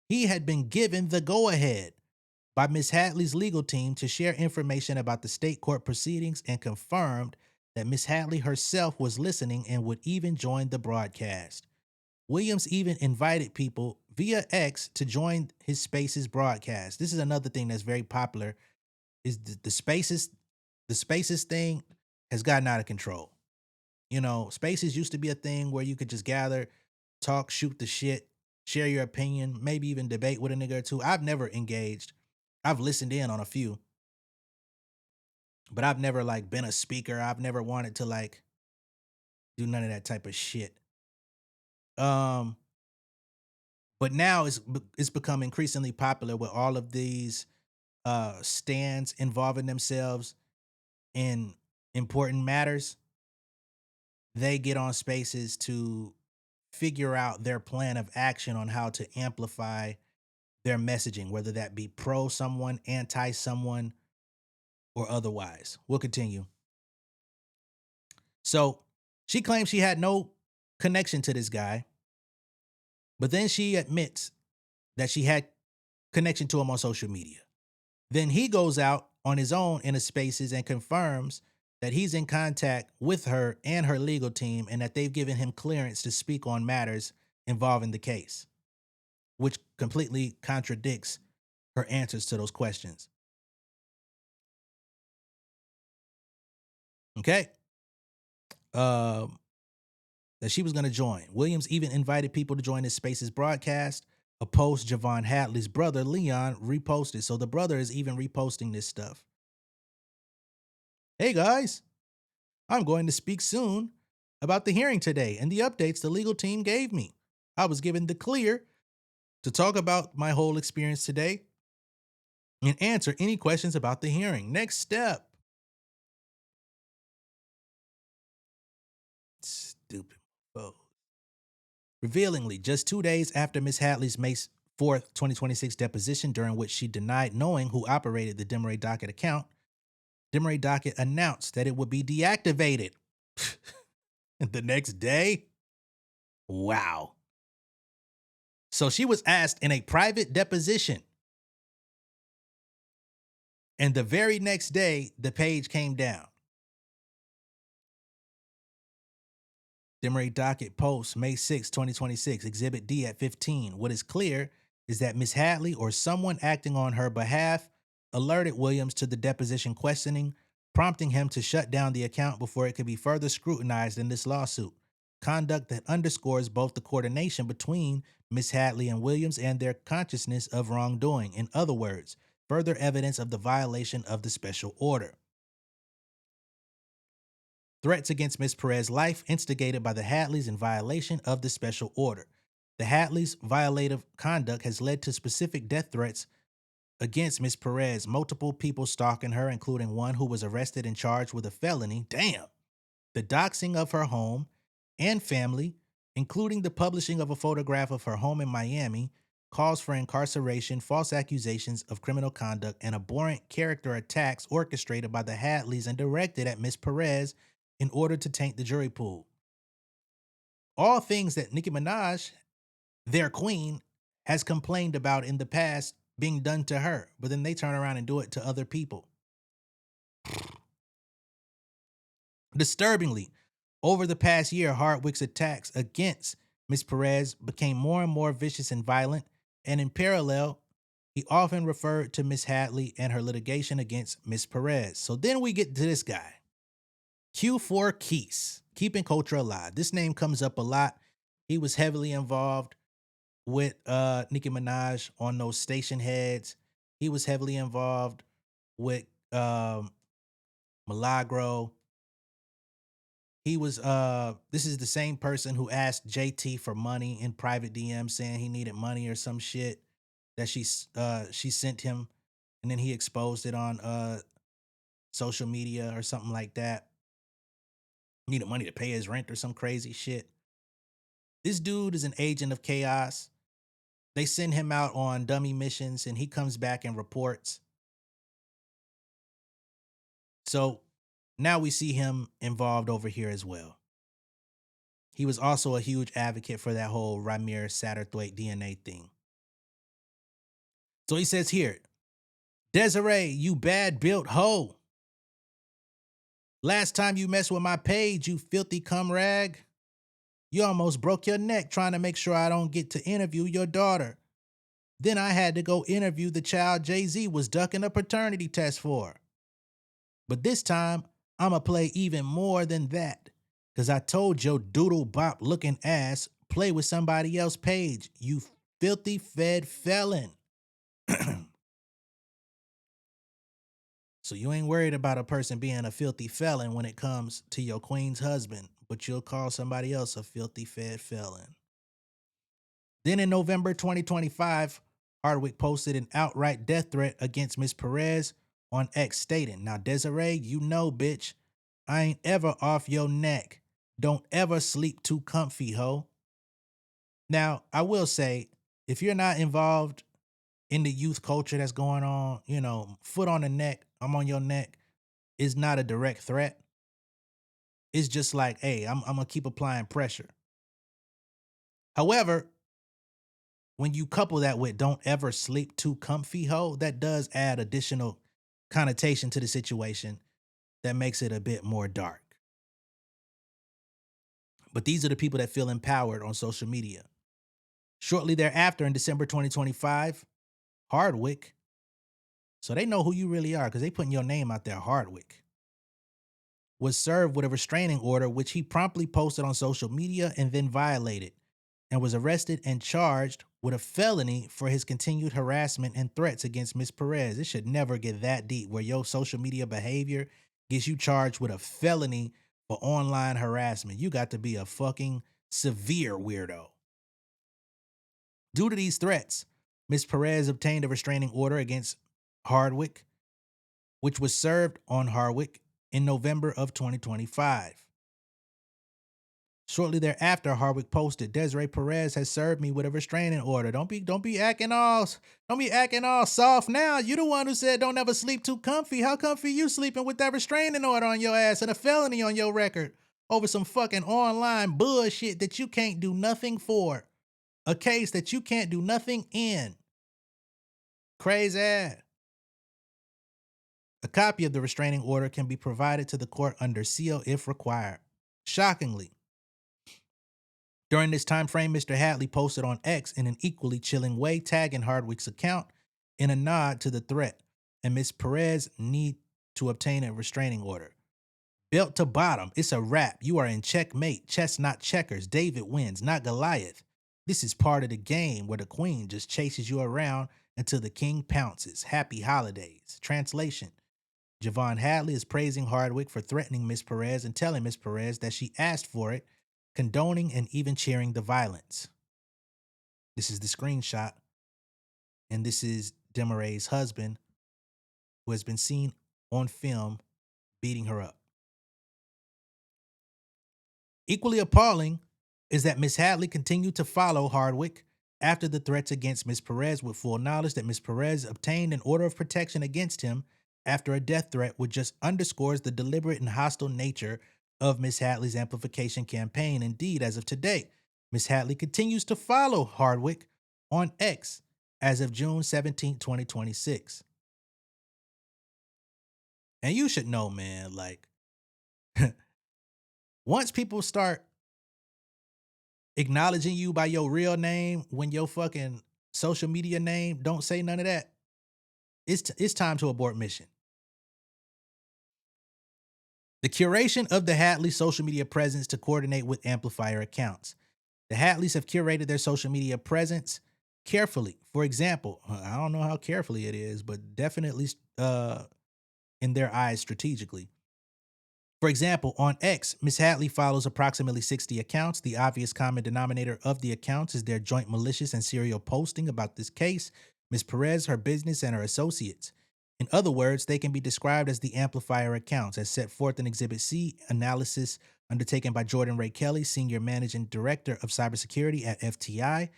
he had been given the go-ahead by Ms. Hadley's legal team to share information about the state court proceedings and confirmed that Ms. Hadley herself was listening and would even join the broadcast. Williams even invited people via X to join his Spaces broadcast. This is another thing that's very popular, is the Spaces thing has gotten out of control. You know, Spaces used to be a thing where you could just gather, talk, shoot the shit, share your opinion, maybe even debate with a nigga or two. I've never engaged. I've listened in on a few, but I've never like been a speaker. I've never wanted to like do none of that type of shit. But now it's become increasingly popular with all of these stands involving themselves in important matters. They get on Spaces to figure out their plan of action on how to amplify their messaging, whether that be pro someone, anti someone, or otherwise. We'll continue. So she claims she had no connection to this guy, but then she admits that she had connection to him on social media. Then he goes out on his own in the Spaces and confirms that he's in contact with her and her legal team and that they've given him clearance to speak on matters involving the case, which completely contradicts her answers to those questions. Okay. That she was going to join. Williams even invited people to join his Spaces broadcast, a post Javon Hadley's brother, Leon, reposted. So the brother is even reposting this stuff. Hey guys, I'm going to speak soon about the hearing today and the updates the legal team gave me. I was given the clear to talk about my whole experience today and answer any questions about the hearing. Next step. Stupid. Oh. Revealingly, just 2 days after Ms. Hadley's May 4th, 2026 deposition, during which she denied knowing who operated the Demoree Docket account, Demoree Docket announced that it would be deactivated. The next day? Wow. So she was asked in a private deposition. And the very next day, the page came down. Demoree Docket post May 6, 2026, Exhibit D at 15. What is clear is that Ms. Hadley or someone acting on her behalf alerted Williams to the deposition questioning, prompting him to shut down the account before it could be further scrutinized in this lawsuit. Conduct that underscores both the coordination between Ms. Hadley and Williams and their consciousness of wrongdoing. In other words, further evidence of the violation of the special order. Threats against Ms. Perez's life instigated by the Hadleys in violation of the special order. The Hadleys' violative conduct has led to specific death threats against Ms. Perez, multiple people stalking her, including one who was arrested and charged with a felony. Damn. The doxing of her home and family, including the publishing of a photograph of her home in Miami, calls for incarceration, false accusations of criminal conduct, and abhorrent character attacks orchestrated by the Hadleys and directed at Ms. Perez in order to taint the jury pool. All things that Nicki Minaj, their queen, has complained about in the past being done to her, but then they turn around and do it to other people. Disturbingly, over the past year, Hardwick's attacks against Ms. Perez became more and more vicious and violent, and in parallel, he often referred to Ms. Hadley and her litigation against Ms. Perez. So then we get to this guy, Q4 Keys, keeping culture alive. This name comes up a lot. He was heavily involved with Nicki Minaj on those station heads. He was heavily involved with Milagro. He was this is the same person who asked JT for money in private DM, saying he needed money or some shit that she sent him, and then he exposed it on social media or something like that. Needed money to pay his rent or some crazy shit. This dude is an agent of chaos. They send him out on dummy missions and he comes back and reports. So now we see him involved over here as well. He was also a huge advocate for that whole Ramir Satterthwaite DNA thing. So he says here, Desiree, you bad built hoe. Last time you messed with my page, you filthy cum rag. You almost broke your neck trying to make sure I don't get to interview your daughter. Then I had to go interview the child Jay-Z was ducking a paternity test for. But this time, I'ma play even more than that. Cause I told your doodle bop looking ass, play with somebody else's page, you filthy fed felon. So you ain't worried about a person being a filthy felon when it comes to your queen's husband, but you'll call somebody else a filthy fed felon. Then in November 2025, Hardwick posted an outright death threat against Ms. Perez on X, stating, now Desiree, you know, bitch, I ain't ever off your neck. Don't ever sleep too comfy, ho. Now, I will say, if you're not involved in the youth culture that's going on, you know, foot on the neck, I'm on your neck, is not a direct threat. It's just like, hey, I'm going to keep applying pressure. However, when you couple that with don't ever sleep too comfy, ho, that does add additional connotation to the situation that makes it a bit more dark. But these are the people that feel empowered on social media. Shortly thereafter, in December 2025, Hardwick, so they know who you really are because they putting your name out there, Hardwick, was served with a restraining order, which he promptly posted on social media and then violated, and was arrested and charged with a felony for his continued harassment and threats against Miss Perez. It should never get that deep where your social media behavior gets you charged with a felony for online harassment. You got to be a fucking severe weirdo. Due to these threats, Miss Perez obtained a restraining order against Hardwick, which was served on Hardwick in November of 2025. Shortly thereafter, Hardwick posted, "Desiree Perez has served me with a restraining order. Don't be acting all soft now. You the one who said don't ever sleep too comfy. How comfy you sleeping with that restraining order on your ass and a felony on your record over some fucking online bullshit that you can't do nothing for? A case that you can't do nothing in. Crazy ass." A copy of the restraining order can be provided to the court under seal if required. Shockingly, during this time frame, Mr. Hadley posted on X in an equally chilling way, tagging Hardwick's account in a nod to the threat and Ms. Perez need to obtain a restraining order. "Belt to bottom, it's a wrap. You are in checkmate. Chess, not checkers. David wins, not Goliath. This is part of the game where the queen just chases you around until the king pounces. Happy holidays." Translation: Javon Hadley is praising Hardwick for threatening Ms. Perez and telling Ms. Perez that she asked for it, condoning and even cheering the violence. This is the screenshot, and this is Demoree's husband, who has been seen on film beating her up. Equally appalling is that Ms. Hadley continued to follow Hardwick after the threats against Ms. Perez with full knowledge that Ms. Perez obtained an order of protection against him after a death threat, which just underscores the deliberate and hostile nature of Ms. Hadley's amplification campaign. Indeed, as of today, Ms. Hadley continues to follow Hardwick on X as of June 17, 2026. And you should know, man, like, once people start acknowledging you by your real name when your fucking social media name don't say none of that, it's time to abort mission. The curation of the Hadley social media presence to coordinate with amplifier accounts. The Hadleys have curated their social media presence carefully. For example, I don't know how carefully it is, but definitely in their eyes strategically. For example, on X, Ms. Hadley follows approximately 60 accounts. The obvious common denominator of the accounts is their joint malicious and serial posting about this case, Ms. Perez, her business, and her associates. In other words, they can be described as the amplifier accounts, as set forth in Exhibit C, analysis undertaken by Jordan Ray Kelly, Senior Managing Director of Cybersecurity at FTI.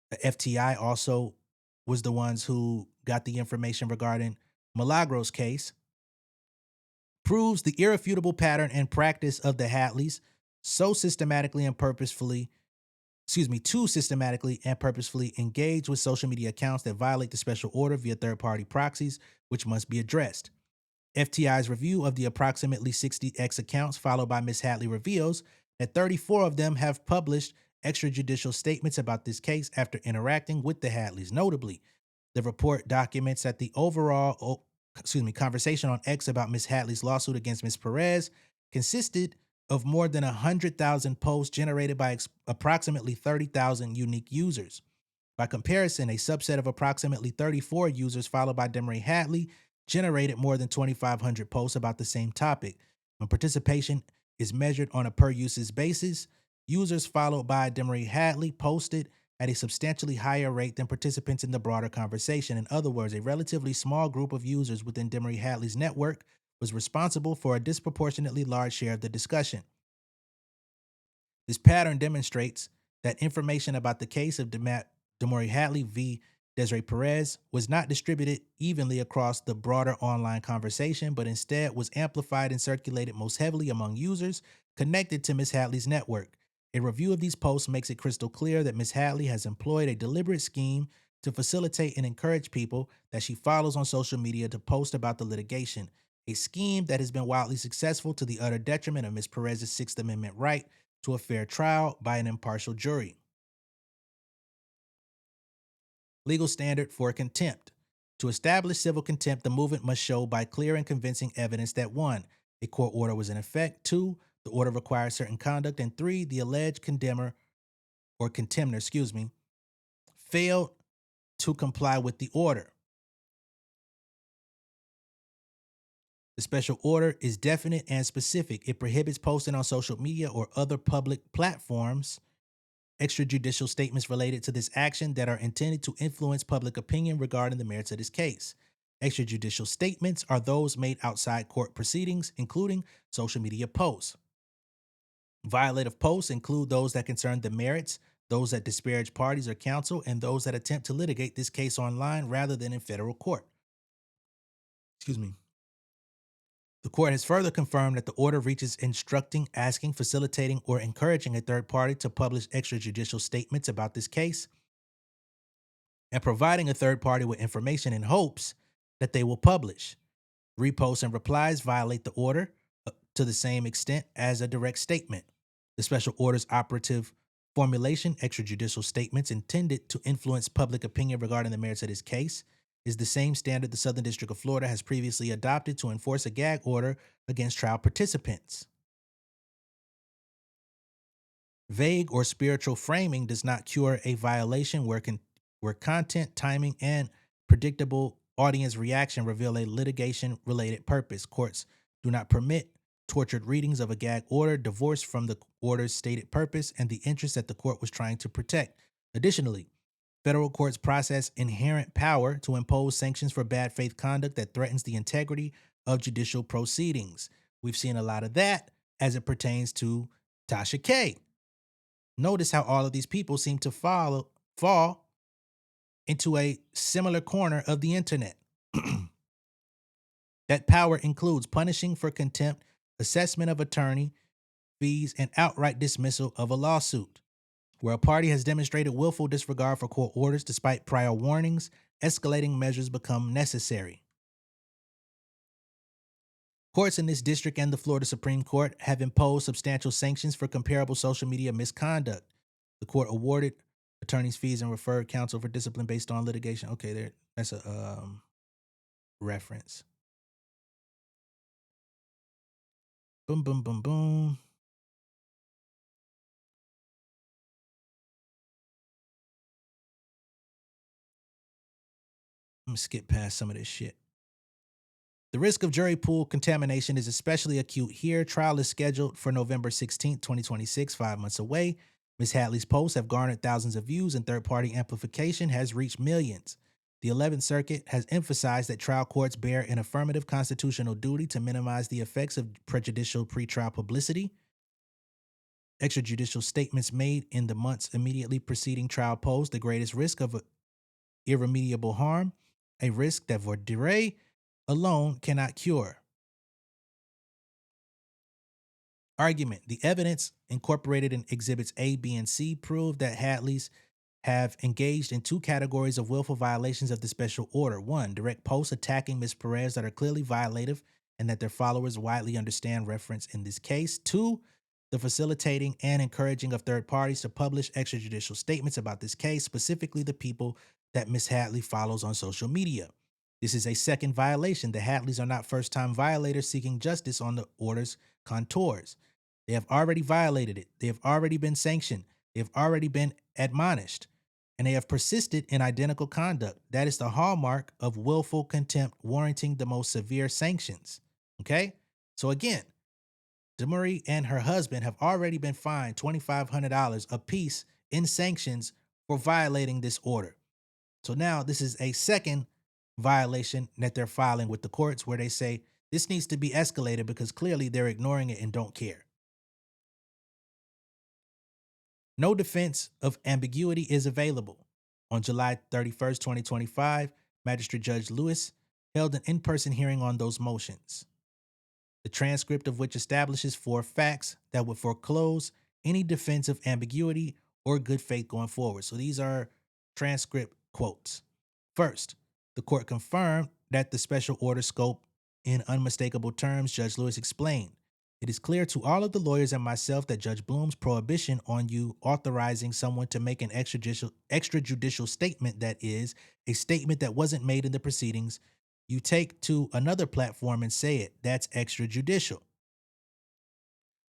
The FTI also was the ones who got the information regarding Milagros' case. Proves the irrefutable pattern and practice of the Hadleys to systematically and purposefully engage with social media accounts that violate the special order via third-party proxies, which must be addressed. FTI's review of the approximately 60 X accounts followed by Ms. Hadley reveals that 34 of them have published extrajudicial statements about this case after interacting with the Hadleys. Notably, the report documents that the overall conversation on X about Ms. Hadley's lawsuit against Ms. Perez consisted of more than 100,000 posts generated by approximately 30,000 unique users. By comparison, a subset of approximately 34 users followed by Demoree Hadley generated more than 2,500 posts about the same topic. When participation is measured on a per-uses basis, users followed by Demoree Hadley posted at a substantially higher rate than participants in the broader conversation. In other words, a relatively small group of users within Demoree Hadley's network was responsible for a disproportionately large share of the discussion. This pattern demonstrates that information about the case of Demoree Hadley v. Desiree Perez was not distributed evenly across the broader online conversation, but instead was amplified and circulated most heavily among users connected to Ms. Hadley's network. A review of these posts makes it crystal clear that Ms. Hadley has employed a deliberate scheme to facilitate and encourage people that she follows on social media to post about the litigation, a scheme that has been wildly successful to the utter detriment of Ms. Perez's Sixth Amendment right to a fair trial by an impartial jury. Legal standard for contempt. To establish civil contempt, the movement must show by clear and convincing evidence that 1. A court order was in effect, 2. The order requires certain conduct, and 3. The alleged contemner failed to comply with the order. The special order is definite and specific. It prohibits posting on social media or other public platforms extrajudicial statements related to this action that are intended to influence public opinion regarding the merits of this case. Extrajudicial statements are those made outside court proceedings, including social media posts. Violative posts include those that concern the merits, those that disparage parties or counsel, and those that attempt to litigate this case online rather than in federal court. Excuse me. The court has further confirmed that the order reaches instructing, asking, facilitating, or encouraging a third party to publish extrajudicial statements about this case and providing a third party with information in hopes that they will publish. Reposts and replies violate the order to the same extent as a direct statement. The special order's operative formulation, extrajudicial statements intended to influence public opinion regarding the merits of this case, is the same standard the Southern District of Florida has previously adopted to enforce a gag order against trial participants. Vague or spiritual framing does not cure a violation where content, timing, and predictable audience reaction reveal a litigation-related purpose. Courts do not permit tortured readings of a gag order divorced from the order's stated purpose and the interest that the court was trying to protect. Additionally, federal courts possess inherent power to impose sanctions for bad faith conduct that threatens the integrity of judicial proceedings. We've seen a lot of that as it pertains to Tasha K. Notice how all of these people seem to fall into a similar corner of the internet. That power includes punishing for contempt, assessment of attorney fees, and outright dismissal of a lawsuit. Where a party has demonstrated willful disregard for court orders despite prior warnings, escalating measures become necessary. Courts in this district and the Florida Supreme Court have imposed substantial sanctions for comparable social media misconduct. The court awarded attorneys fees and referred counsel for discipline based on litigation. Okay, that's a reference. Boom, boom, boom, boom. I'm gonna skip past some of this shit. The risk of jury pool contamination is especially acute here. Trial is scheduled for November 16, 2026, 5 months away. Ms. Hadley's posts have garnered thousands of views and third-party amplification has reached millions. The 11th Circuit has emphasized that trial courts bear an affirmative constitutional duty to minimize the effects of prejudicial pretrial publicity. Extrajudicial statements made in the months immediately preceding trial pose the greatest risk of irremediable harm, a risk that voir dire alone cannot cure. Argument. The evidence incorporated in Exhibits A, B, and C proved that Hadleys have engaged in two categories of willful violations of the special order. One, direct posts attacking Ms. Perez that are clearly violative and that their followers widely understand reference in this case. Two, the facilitating and encouraging of third parties to publish extrajudicial statements about this case, specifically the people that Ms. Hadley follows on social media. This is a second violation. The Hadleys are not first-time violators seeking justice on the order's contours. They have already violated it. They have already been sanctioned. They have already been admonished. And they have persisted in identical conduct. That is the hallmark of willful contempt warranting the most severe sanctions. Okay? So again, Demoree and her husband have already been fined $2,500 apiece in sanctions for violating this order. So now this is a second violation that they're filing with the courts where they say this needs to be escalated because clearly they're ignoring it and don't care. No defense of ambiguity is available. On July 31st, 2025, Magistrate Judge Lewis held an in-person hearing on those motions, the transcript of which establishes 4 facts that would foreclose any defense of ambiguity or good faith going forward. So these are transcript quotes. First, the court confirmed that the special order scope in unmistakable terms. Judge Lewis explained, "It is clear to all of the lawyers and myself that Judge Bloom's prohibition on you authorizing someone to make an extrajudicial statement, that is, a statement that wasn't made in the proceedings, you take to another platform and say it. That's extrajudicial."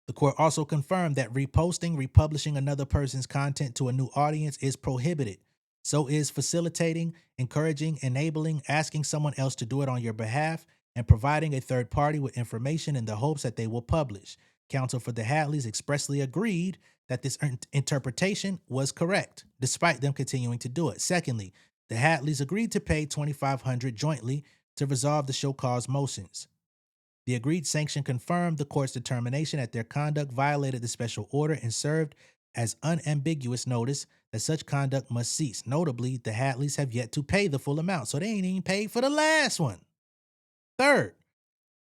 The court also confirmed that reposting, republishing another person's content to a new audience is prohibited. So is facilitating, encouraging, enabling, asking someone else to do it on your behalf, and providing a third party with information in the hopes that they will publish. Counsel for the Hadleys expressly agreed that this interpretation was correct, despite them continuing to do it. Secondly, the Hadleys agreed to pay $2,500 jointly to resolve the show cause motions. The agreed sanction confirmed the court's determination that their conduct violated the special order and served as unambiguous notice that such conduct must cease. Notably, the Hadleys have yet to pay the full amount, so they ain't even paid for the last one. Third,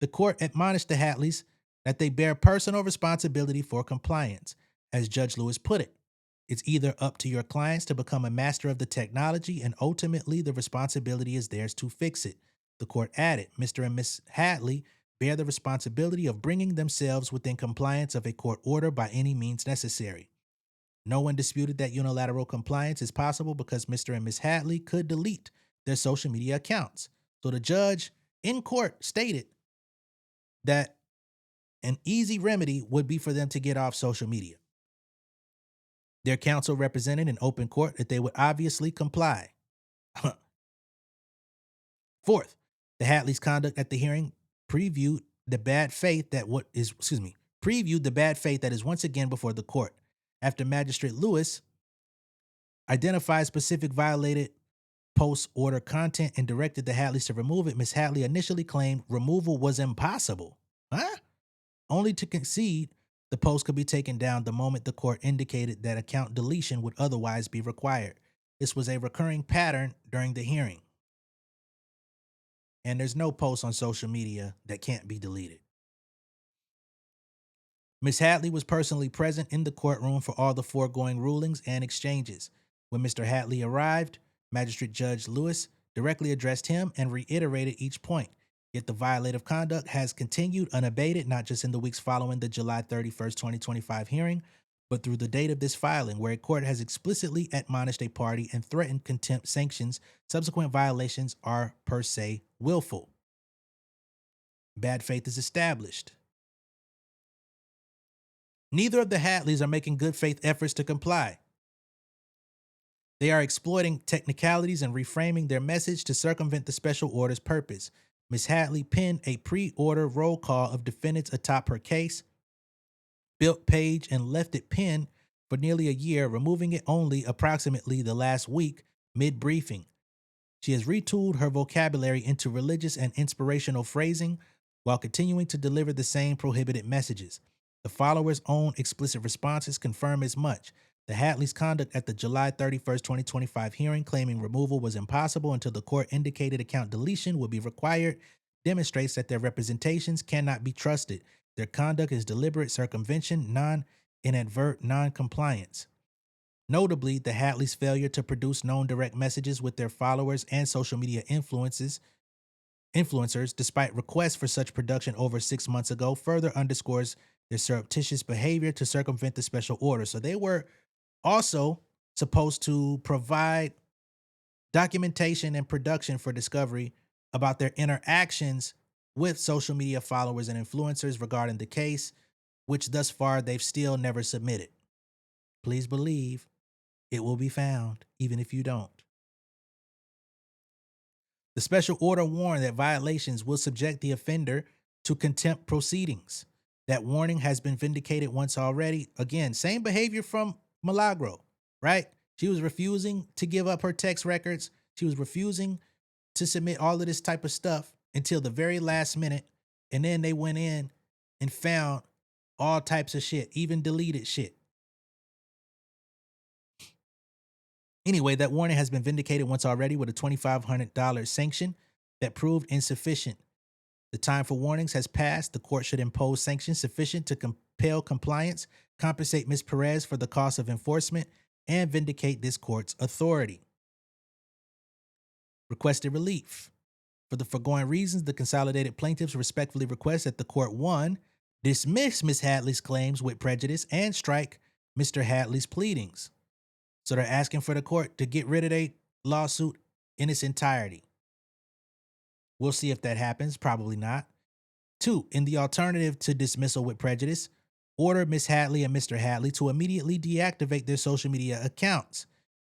the court admonished the Hadleys that they bear personal responsibility for compliance. As Judge Lewis put it, it's either up to your clients to become a master of the technology, and ultimately the responsibility is theirs to fix it. The court added, Mr. and Ms. Hadley bear the responsibility of bringing themselves within compliance of a court order by any means necessary. No one disputed that unilateral compliance is possible because Mr. and Ms. Hadley could delete their social media accounts. So the judge in court stated that an easy remedy would be for them to get off social media. Their counsel represented in open court that they would obviously comply. Fourth, the Hadleys' conduct at the hearing previewed the bad faith that is once again before the court. After Magistrate Lewis identified specific violated post-order content and directed the Hadleys to remove it, Ms. Hadley initially claimed removal was impossible. Only to concede the post could be taken down the moment the court indicated that account deletion would otherwise be required. This was a recurring pattern during the hearing. And there's no post on social media that can't be deleted. Ms. Hadley was personally present in the courtroom for all the foregoing rulings and exchanges. When Mr. Hadley arrived, Magistrate Judge Lewis directly addressed him and reiterated each point. Yet the violative conduct has continued unabated, not just in the weeks following the July 31st, 2025 hearing, but through the date of this filing, where a court has explicitly admonished a party and threatened contempt sanctions. Subsequent violations are per se willful. Bad faith is established. Neither of the Hadleys are making good faith efforts to comply. They are exploiting technicalities and reframing their message to circumvent the special order's purpose. Ms. Hadley penned a pre-order roll call of defendants atop her case, built page and left it pinned for nearly a year, removing it only approximately the last week mid-briefing. She has retooled her vocabulary into religious and inspirational phrasing while continuing to deliver the same prohibited messages. The followers' own explicit responses confirm as much. The Hadleys' conduct at the July 31st, 2025 hearing, claiming removal was impossible until the court indicated account deletion would be required, demonstrates that their representations cannot be trusted. Their conduct is deliberate circumvention, non-inadvert non-compliance. Notably, the Hadleys' failure to produce known direct messages with their followers and social media influencers, despite requests for such production over 6 months ago, further underscores their surreptitious behavior to circumvent the special order. So they were also supposed to provide documentation and production for discovery about their interactions with social media followers and influencers regarding the case, which thus far they've still never submitted. Please believe it will be found, even if you don't. The special order warned that violations will subject the offender to contempt proceedings. That warning has been vindicated once already. Again, same behavior from Milagro, right? She was refusing to give up her text records. She was refusing to submit all of this type of stuff until the very last minute. And then they went in and found all types of shit, even deleted shit. Anyway, that warning has been vindicated once already with a $2,500 sanction that proved insufficient. The time for warnings has passed. The court should impose sanctions sufficient to compel compliance, compensate Ms. Perez for the cost of enforcement, and vindicate this court's authority. Requested relief. For the foregoing reasons, the consolidated plaintiffs respectfully request that the court, 1, dismiss Ms. Hadley's claims with prejudice and strike Mr. Hadley's pleadings. So they're asking for the court to get rid of their lawsuit in its entirety. We'll see if that happens. Probably not. 2, in the alternative to dismissal with prejudice, order Ms. Hadley and Mr. Hadley to immediately deactivate their social media accounts.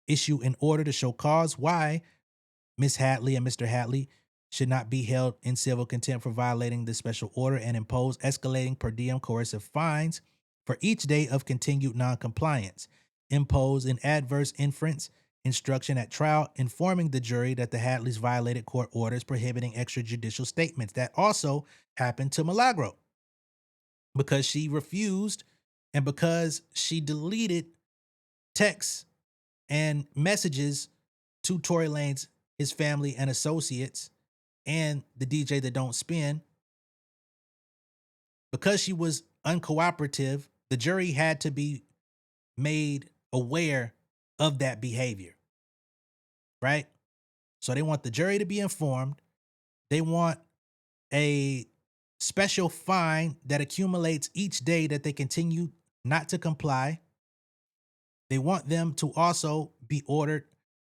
issue an order to show cause why Miss Hadley and Mr. Hadley should not be held in civil contempt for violating the special order and impose escalating per diem coercive fines for each day of continued noncompliance. Impose an adverse inference instruction at trial informing the jury that the Hadleys violated court orders prohibiting extrajudicial statements. That also happened to Milagro because she refused and because she deleted texts and messages to Tory Lanez, his family and associates, and the DJ that don't spin. Because she was uncooperative, the jury had to be made aware of that behavior, right? So they want the jury to be informed. They want a special fine that accumulates each day that they continue not to comply. They want them to also be ordered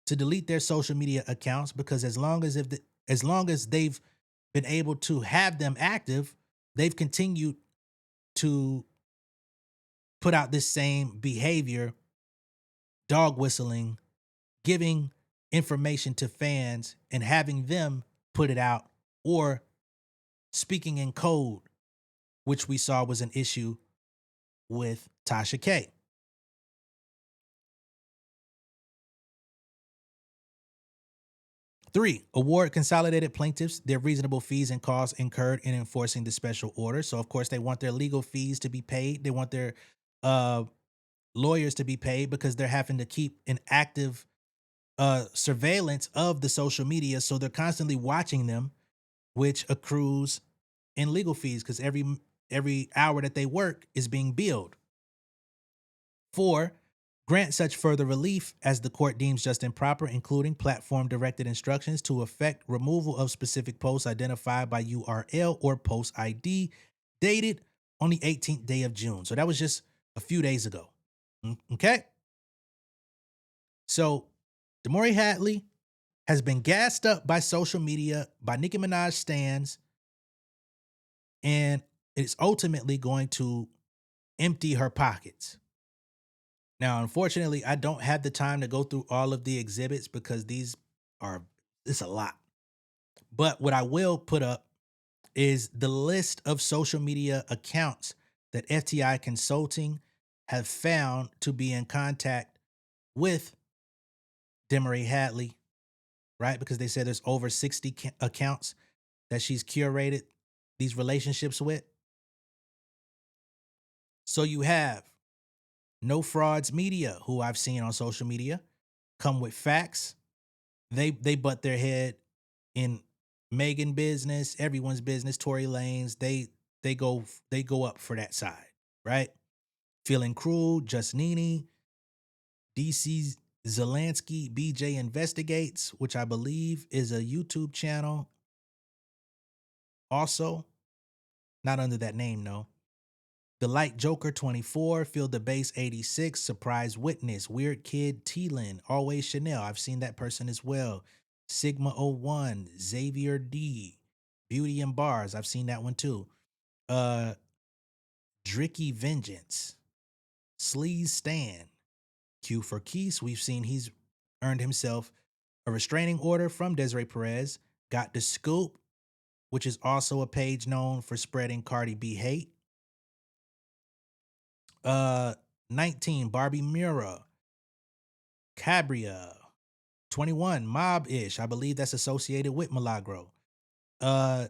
to delete their social media accounts because as long as they've been able to have them active, they've continued to put out this same behavior, dog whistling, giving information to fans and having them put it out, or speaking in code, which we saw was an issue with Tasha K. Three, award consolidated plaintiffs their reasonable fees and costs incurred in enforcing the special order. So, of course, they want their legal fees to be paid. They want their lawyers to be paid because they're having to keep an active surveillance of the social media. So they're constantly watching them, which accrues in legal fees because every hour that they work is being billed. 4, grant such further relief as the court deems just and proper, including platform-directed instructions to effect removal of specific posts identified by URL or post ID dated on the 18th day of June. So that was just a few days ago. Okay? So Demoree Hadley has been gassed up by social media, by Nicki Minaj stans, and it's ultimately going to empty her pockets. Now, unfortunately, I don't have the time to go through all of the exhibits because it's a lot. But what I will put up is the list of social media accounts that FTI Consulting have found to be in contact with Demoree Hadley, right? Because they said there's over 60 accounts that she's curated these relationships with. So you have No Frauds Media, who I've seen on social media, Come With Facts. They butt their head in Megan business, everyone's business, Tory Lanez. They go up for that side, right? Feeling Cruel, Just Nene, DC Zelensky, BJ Investigates, which I believe is a YouTube channel. Also, not under that name, no. The Light Joker 24, Feel the Bass 86, Surprise Witness, Weird Kid T-Lin, Always Chanel. I've seen that person as well. Sigma 01, Xavier D, Beauty and Bars. I've seen that one too. Dricky Vengeance, Sleaze Stan, Q for Keese. We've seen he's earned himself a restraining order from Desiree Perez. Got the Scoop, which is also a page known for spreading Cardi B hate. 19, Barbie Mura, Cabria. 21, Mob-ish. I believe that's associated with Milagro. DRND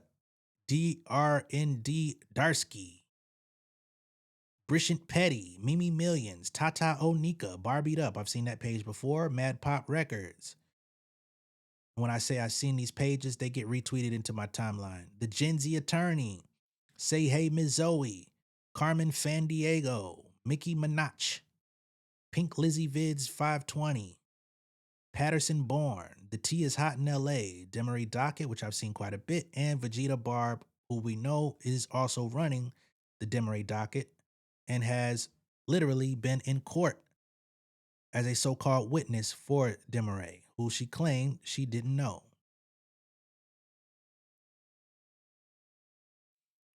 Darsky. Brishant Petty, Mimi Millions, Tata Onika, Barbied Up. I've seen that page before. Mad Pop Records. When I say I've seen these pages, they get retweeted into my timeline. The Gen Z Attorney, Say Hey Ms. Zoe, Carmen Fandiego, Mickey Minaj, Pink Lizzie Vids 520, Patterson Born, The Tea is Hot in LA, Demoree Docket, which I've seen quite a bit, and Vegeta Barb, who we know is also running the Demoree Docket and has literally been in court as a so-called witness for Demoree, who she claimed she didn't know.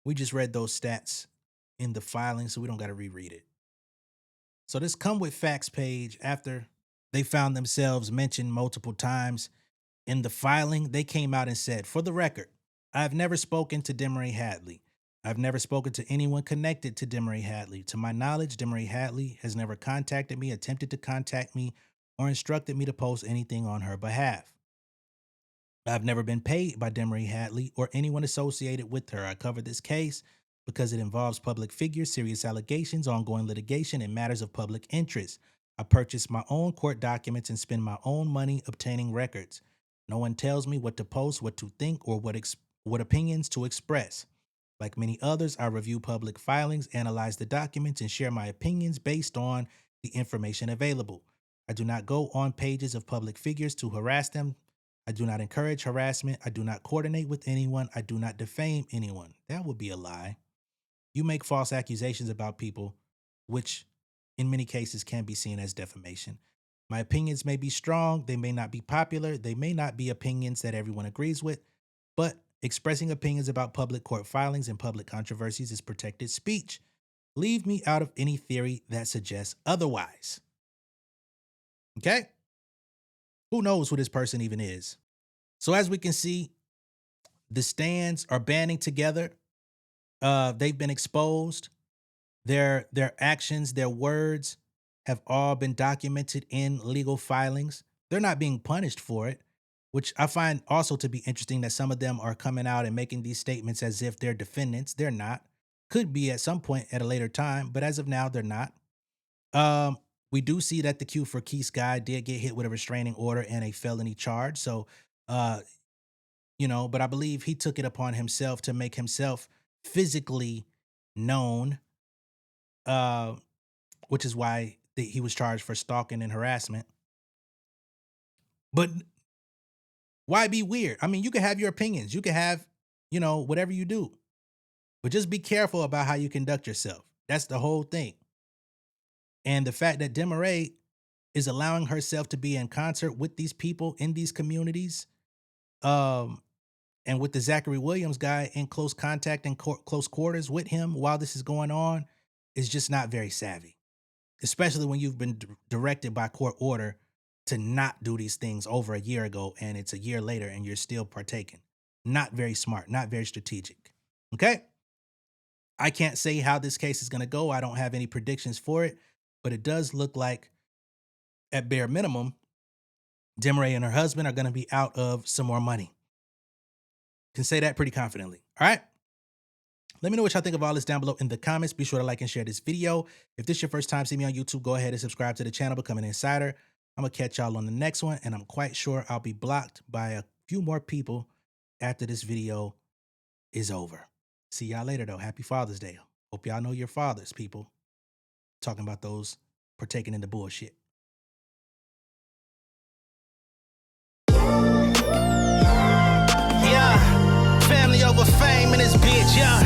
We just read those stats in the filing, so we don't got to reread it. So this Come With Facts page, after they found themselves mentioned multiple times in the filing. They came out and said, for the record, I've never spoken to Demoree Hadley. I've never spoken to anyone connected to Demoree Hadley. To my knowledge, Demoree Hadley has never contacted me, attempted to contact me, or instructed me to post anything on her behalf. I've never been paid by Demoree Hadley or anyone associated with her. I covered this case because it involves public figures, serious allegations, ongoing litigation, and matters of public interest. I purchase my own court documents and spend my own money obtaining records. No one tells me what to post, what to think, or what opinions to express. Like many others, I review public filings, analyze the documents, and share my opinions based on the information available. I do not go on pages of public figures to harass them. I do not encourage harassment. I do not coordinate with anyone. I do not defame anyone. That would be a lie. You make false accusations about people, which in many cases can be seen as defamation. My opinions may be strong. They may not be popular. They may not be opinions that everyone agrees with, but expressing opinions about public court filings and public controversies is protected speech. Leave me out of any theory that suggests otherwise. Okay? Who knows who this person even is? So as we can see, the stands are banding together. They've been exposed. Their actions, their words have all been documented in legal filings. They're not being punished for it, which I find also to be interesting that some of them are coming out and making these statements as if they're defendants. They're not. Could be at some point at a later time, but as of now, they're not. We do see that the Q for Keith's guy did get hit with a restraining order and a felony charge. So, but I believe he took it upon himself to make himself physically known, which is why he was charged for stalking and harassment. But why be weird? I mean, you can have your opinions. You can have, whatever you do. But just be careful about how you conduct yourself. That's the whole thing. And the fact that Demoree is allowing herself to be in concert with these people in these communities, and with the Zachary Williams guy in close contact and close quarters with him while this is going on, is just not very savvy. Especially when you've been directed by court order to not do these things over a year ago, and it's a year later and you're still partaking. Not very smart, not very strategic. Okay? I can't say how this case is going to go. I don't have any predictions for it. But it does look like, at bare minimum, Demoree and her husband are going to be out of some more money. Can say that pretty confidently. All right? Let me know what y'all think of all this down below in the comments. Be sure to like and share this video. If this is your first time seeing me on YouTube, go ahead and subscribe to the channel, become an insider. I'm going to catch y'all on the next one, and I'm quite sure I'll be blocked by a few more people after this video is over. See y'all later, though. Happy Father's Day. Hope y'all know your fathers, people. Talking about those partaking in the bullshit. Yeah, family over fame in this bitch, yeah.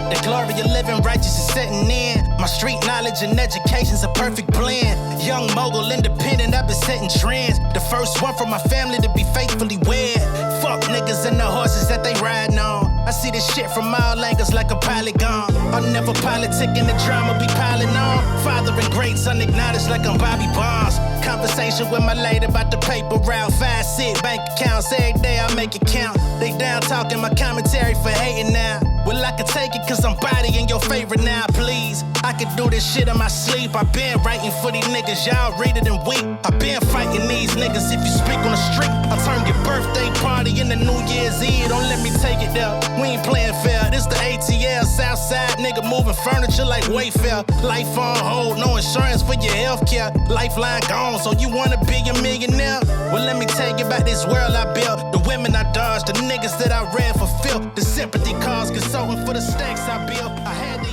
The glory of living righteous is setting in. My street knowledge and education's a perfect blend. Young mogul, independent, I've been setting trends. The first one from my family to be faithfully wed. Fuck niggas and the horses that they riding on. I see this shit from all angles like a polygon. I'll never politic and the drama be piling on. Father and great son acknowledged like I'm Bobby Bonds. Conversation with my lady about the paper route. 5 sit bank accounts every day I make it count. They down talking my commentary for hating now. Well, I can take it cause I'm bodying your favorite now, please. I could do this shit in my sleep. I been writing for these niggas, y'all read it and weep. I been fighting these niggas if you speak on the street. I'll turn your birthday party into New Year's Eve. Don't let me take it there. We ain't playing fair. This the ATL, Southside nigga moving furniture like Wayfair. Life on hold, no insurance for your healthcare. Lifeline gone, so you wanna be a millionaire? Well, let me tell you about this world I built. The women I dodged, the niggas that I read for filth. The sympathy cause consulting for the stacks I built. I had to